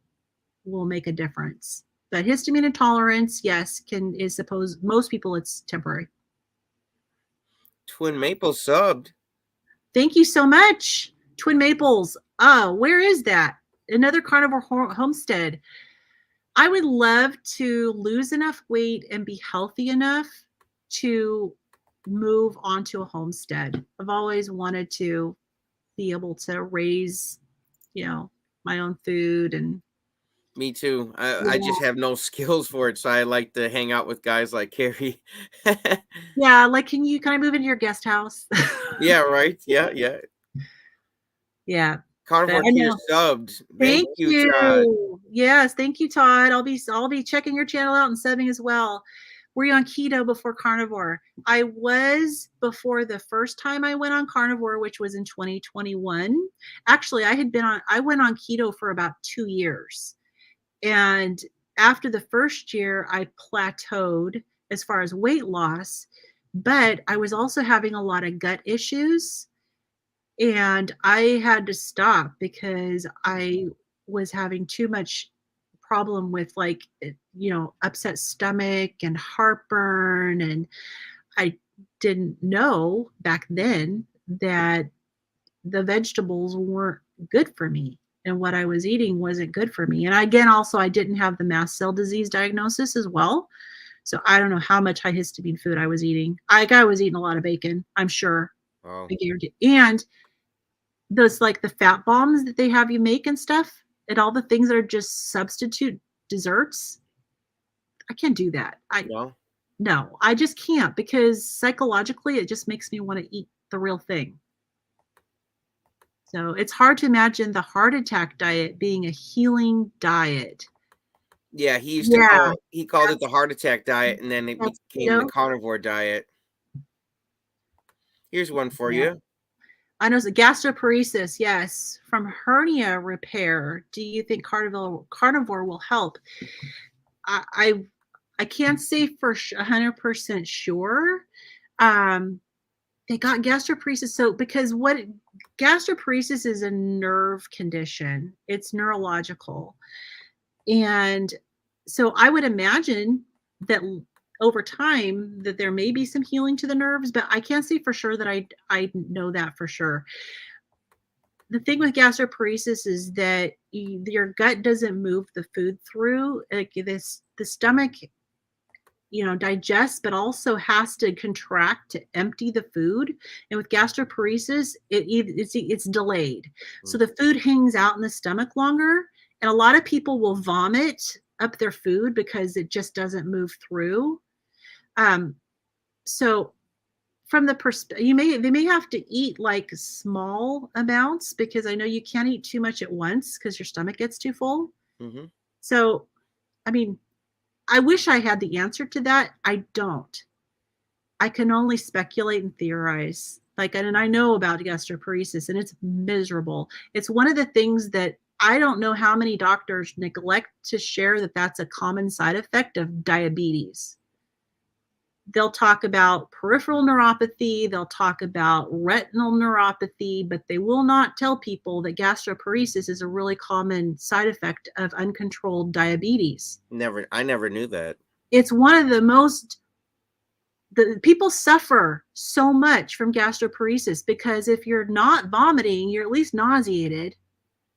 will make a difference. But histamine intolerance, yes, is supposed most people it's temporary. Twin Maple subbed. Thank you so much, Twin Maples. Where is that? Another carnivore homestead. I would love to lose enough weight and be healthy enough to move onto a homestead. I've always wanted to be able to raise, my own food. And Me too. I just have no skills for it, so I like to hang out with guys like Carrie. yeah, like can I move into your guest house? Yeah, right. Yeah. Yeah. Carnivore I here know. subbed. Thank you, Todd. Yes, thank you, Todd. I'll be checking your channel out and subbing as well. Were you on keto before carnivore? I was before the first time I went on carnivore, which was in 2021. Actually, I went on keto for about 2 years. And after the first year, I plateaued as far as weight loss, but I was also having a lot of gut issues. And I had to stop because I was having too much problem with upset stomach and heartburn. And I didn't know back then that the vegetables weren't good for me and what I was eating wasn't good for me. And again, also I didn't have the mast cell disease diagnosis as well. So I don't know how much high histamine food I was eating. I was eating a lot of bacon, I'm sure. Oh. I guarantee. And those like the fat bombs that they have you make and stuff and all the things that are just substitute desserts. I can't do that. No, I just can't because psychologically it just makes me want to eat the real thing. So it's hard to imagine the heart attack diet being a healing diet. Yeah, he called it the heart attack diet, and then it became the carnivore diet. Here's one for you. I know, the gastroparesis, yes, from hernia repair. Do you think carnivore will help? I can't say for 100% sure. They got gastroparesis. So because gastroparesis is a nerve condition, it's neurological. And so I would imagine that over time that there may be some healing to the nerves, but I can't say for sure that I know that for sure. The thing with gastroparesis is that your gut doesn't move the food through. Like the stomach, digests, but also has to contract to empty the food. And with gastroparesis, it's delayed. So the food hangs out in the stomach longer. And a lot of people will vomit up their food because it just doesn't move through. So from the perspective, they may have to eat like small amounts because I know you can't eat too much at once because your stomach gets too full. Mm-hmm. So, I mean, I wish I had the answer to that. I don't. I can only speculate and theorize. And I know about gastroparesis and it's miserable. It's one of the things that I don't know how many doctors neglect to share that that's a common side effect of diabetes. They'll talk about peripheral neuropathy, they'll talk about retinal neuropathy, but they will not tell people that gastroparesis is a really common side effect of uncontrolled diabetes. I never knew that. It's one of the people suffer so much from gastroparesis because if you're not vomiting, you're at least nauseated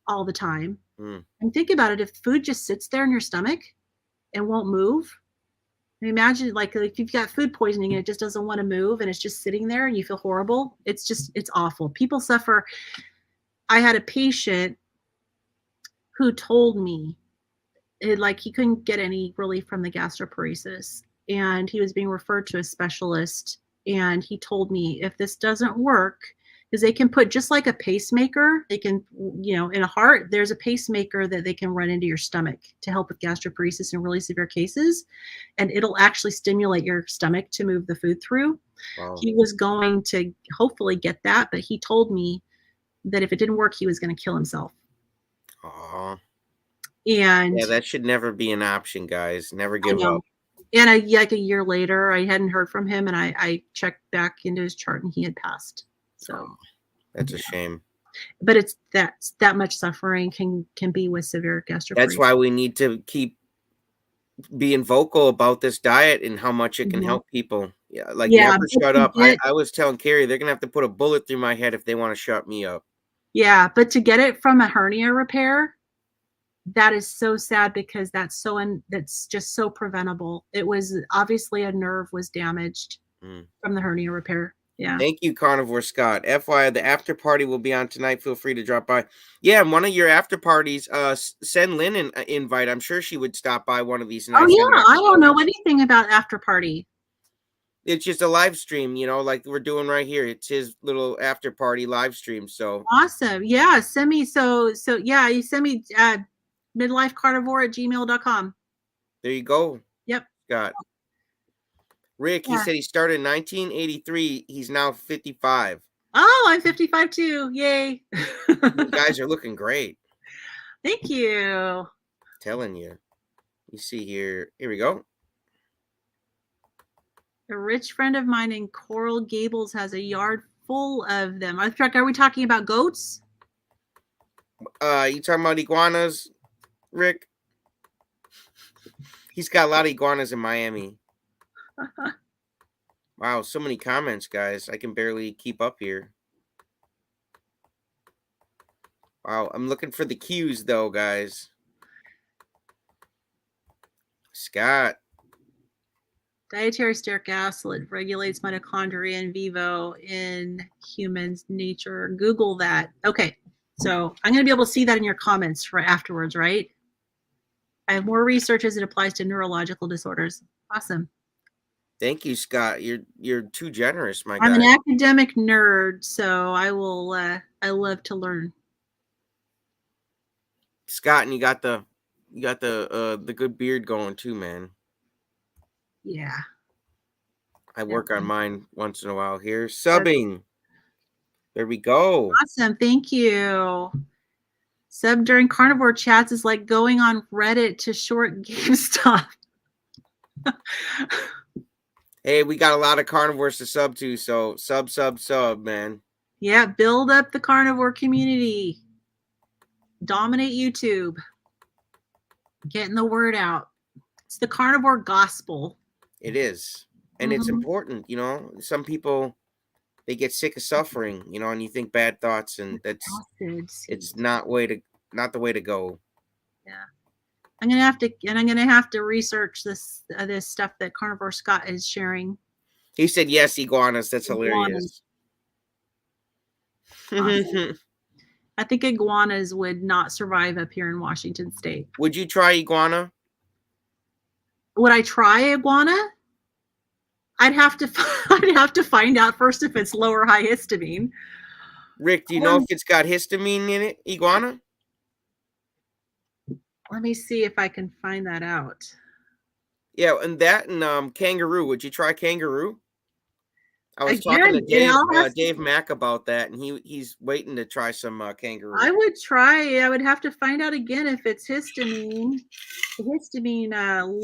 all the time. And think about it, if food just sits there in your stomach and won't move, imagine like if you've got food poisoning and it just doesn't want to move and it's just sitting there and you feel horrible. It's awful. People suffer. I had a patient who told me he couldn't get any relief from the gastroparesis and he was being referred to a specialist. And he told me, if this doesn't work, because they can put, just like a pacemaker, they can, you know, in a heart, there's a pacemaker that they can run into your stomach to help with gastroparesis in really severe cases. And it'll actually stimulate your stomach to move the food through. Wow. He was going to hopefully get that, but he told me that if it didn't work, he was going to kill himself. Aw. And Yeah, that should never be an option, guys. Never I give know. up. And like a year later, I hadn't heard from him, and I checked back into his chart, and he had passed. So Oh, that's a shame. but it's that much suffering can be with severe gastroparesis. That's why we need to keep being vocal about this diet and how much it can Mhm. help people. Yeah, like Yeah, never but shut to up. get- I was telling Carrie they're gonna have to put a bullet through my head if they want to shut me up. Yeah, but to get it from a hernia repair, that is so sad because that's just so preventable. It was obviously a nerve was damaged from the hernia repair. Yeah. Thank you, Carnivore Scott. FYI, the after party will be on tonight. Feel free to drop by. Yeah, and one of your after parties, send Lynn an invite. I'm sure she would stop by one of these. Oh yeah, I don't know anything about after party. It's just a live stream, you know, like we're doing right here. It's his little after party live stream. So awesome. Yeah, send me yeah, you send me midlifecarnivore@gmail.com. There you go. Yep. Scott. Rick, he said he started in 1983. He's now 55. Oh, I'm 55 too. Yay. You guys are looking great. Thank you. Telling you. You see here. Here we go. A rich friend of mine in Coral Gables has a yard full of them. Are we talking about goats? You talking about iguanas, Rick? He's got a lot of iguanas in Miami. Wow, so many comments, guys. I can barely keep up here. Wow, I'm looking for the cues, though, guys. Scott. Dietary stearic acid regulates mitochondria in vivo in humans' nature. Google that. Okay, so I'm going to be able to see that in your comments for afterwards, right? I have more research as it applies to neurological disorders. Awesome. Thank you, Scott. You're too generous, my guy. I'm an academic nerd, so I love to learn. Scott, and you got the good beard going too, man. Yeah. I work on mine once in a while here. Subbing. There we go. Awesome. Thank you. Sub during carnivore chats is like going on Reddit to short GameStop. Hey, we got a lot of carnivores to sub to, so sub, man. Yeah, build up the carnivore community. Dominate YouTube. Getting the word out. It's the carnivore gospel. It is. And it's important, you know. Some people, they get sick of suffering, you know, and you think bad thoughts, and it's not the way to go. Yeah. I'm gonna have to research this stuff that Carnivore Scott is sharing. He said yes, iguanas. That's hilarious. Awesome. I think iguanas would not survive up here in Washington State. Would you try iguana? Would I try iguana? I'd have to find out first if it's low or high histamine. Rick, do you know if it's got histamine in it, iguana? Let me see if I can find that out. Yeah, and kangaroo. Would you try kangaroo? I was talking to Dave Mack about that, and he's waiting to try some kangaroo. I would try. I would have to find out again if it's histamine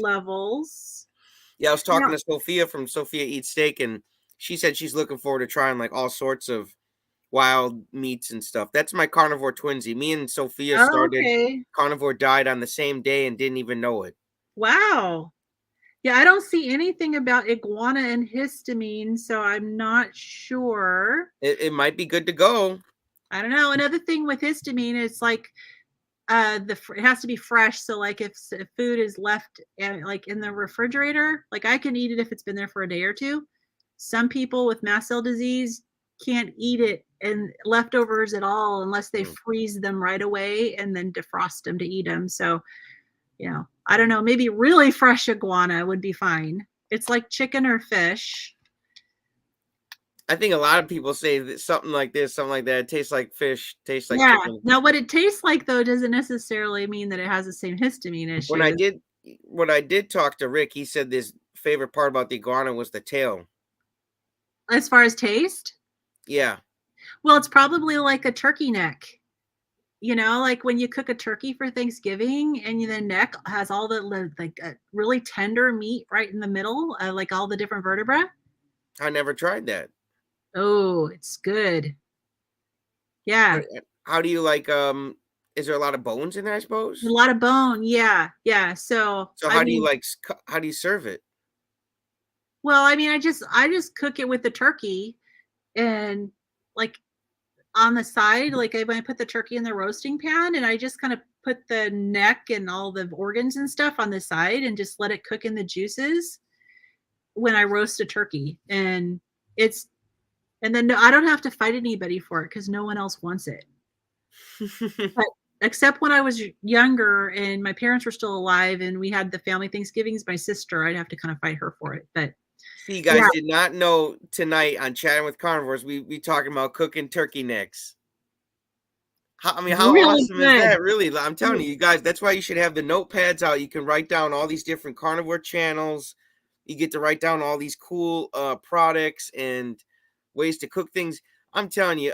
levels. Yeah, I was talking to Sophia from Sophia Eats Steak, and she said she's looking forward to trying like all sorts of wild meats and stuff. That's my carnivore twinsy. Me and Sophia started carnivore diet on the same day and didn't even know it. Wow. Yeah, I don't see anything about iguana and histamine, so I'm not sure. It might be good to go. I don't know. Another thing with histamine, it's like it has to be fresh. So like if food is left like in the refrigerator, like I can eat it if it's been there for a day or two. Some people with mast cell disease can't eat it and leftovers at all unless they freeze them right away and then defrost them to eat them. So, you know, I don't know, maybe really fresh iguana would be fine. It's like chicken or fish. I think a lot of people say that something like this, something like that. It tastes like fish, tastes like Yeah. chicken. Now, what it tastes like though doesn't necessarily mean that it has the same histamine When I issues. did talk to Rick, he said his favorite part about the iguana was the tail. As far as taste, Yeah. well, it's probably like a turkey neck. You know, like when you cook a turkey for Thanksgiving and the neck has all the like really tender meat right in the middle, like all the different vertebrae. I never tried that. Oh, it's good. Yeah. How do you like is there a lot of bones in there, I A suppose? lot of bone. Yeah. Yeah. So, So I how do you mean, like how do you serve it? well, I mean, I just cook it with the turkey and like on the side, like when I put the turkey in the roasting pan and I just kind of put the neck and all the organs and stuff on the side and just let it cook in the juices when I roast a turkey. And it's, and then I don't have to fight anybody for it because no one else wants it. But except when I was younger and my parents were still alive and we had the family Thanksgivings, my sister, I'd have to kind of fight her for it. But See, you guys did not know tonight on Chatting with Carnivores, we talking about cooking turkey necks. How really awesome is good. that? Really, I'm telling you guys, that's why you should have the notepads out. You can write down all these different carnivore channels. You get to write down all these cool products and ways to cook things. I'm telling you,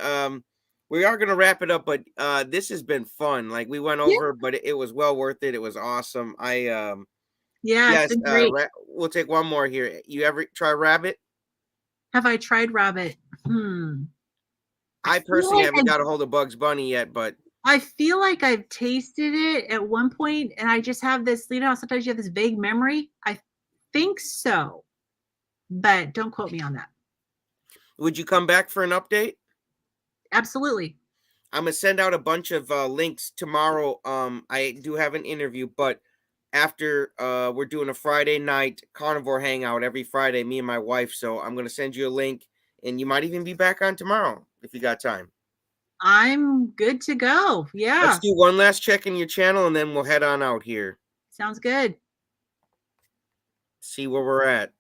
we are gonna wrap it up, but this has been fun. Like we went Yeah. over, but it was well worth it. It was awesome. Yeah, it's Yes, been great. we'll take one more here. You ever try rabbit? Have I tried rabbit? I feel personally like haven't got a hold of Bugs Bunny yet, but I feel like I've tasted it at one point, and I just have this, you know, sometimes you have this vague memory. I think so, but don't quote me on that. would you come back for an update? Absolutely. I'm gonna send out a bunch of links tomorrow. I do have an interview, but after we're doing a Friday night carnivore hangout every Friday, me and my wife. So I'm gonna send you a link, and you might even be back on tomorrow if you got time. I'm good to go. Yeah, Let's do one last check in your channel, and then we'll head on out here. sounds good. See where we're at.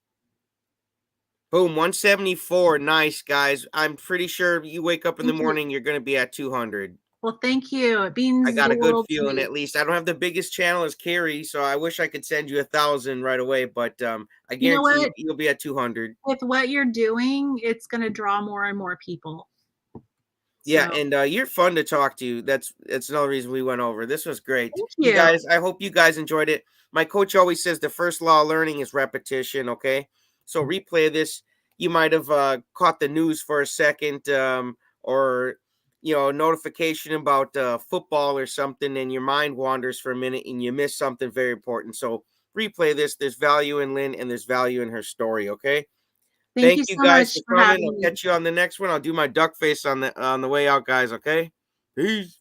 Boom, 174. Nice, guys. I'm pretty sure you wake up in the Thank you. morning, you're gonna be at 200. Well, thank you. It I means got the a good world to feeling me. at least. I don't have the biggest channel as Carrie, so I wish I could send you 1,000 right away, but I You know guarantee what? you'll be at 200. With what you're doing, it's going to draw more and more people. Yeah, So, and you're fun to talk to. That's another reason we went over. This was great. thank You you. guys, I hope you guys enjoyed it. My coach always says the first law of learning is repetition, okay? So replay this. You might have caught the news for a second or a notification about football or something and your mind wanders for a minute and you miss something very important. So replay this. There's value in Lynn and there's value in her story, okay? Thank Thank you you so guys much for for coming. having I'll me. catch you on the next one. I'll do my duck face on the way out, guys, okay? Peace.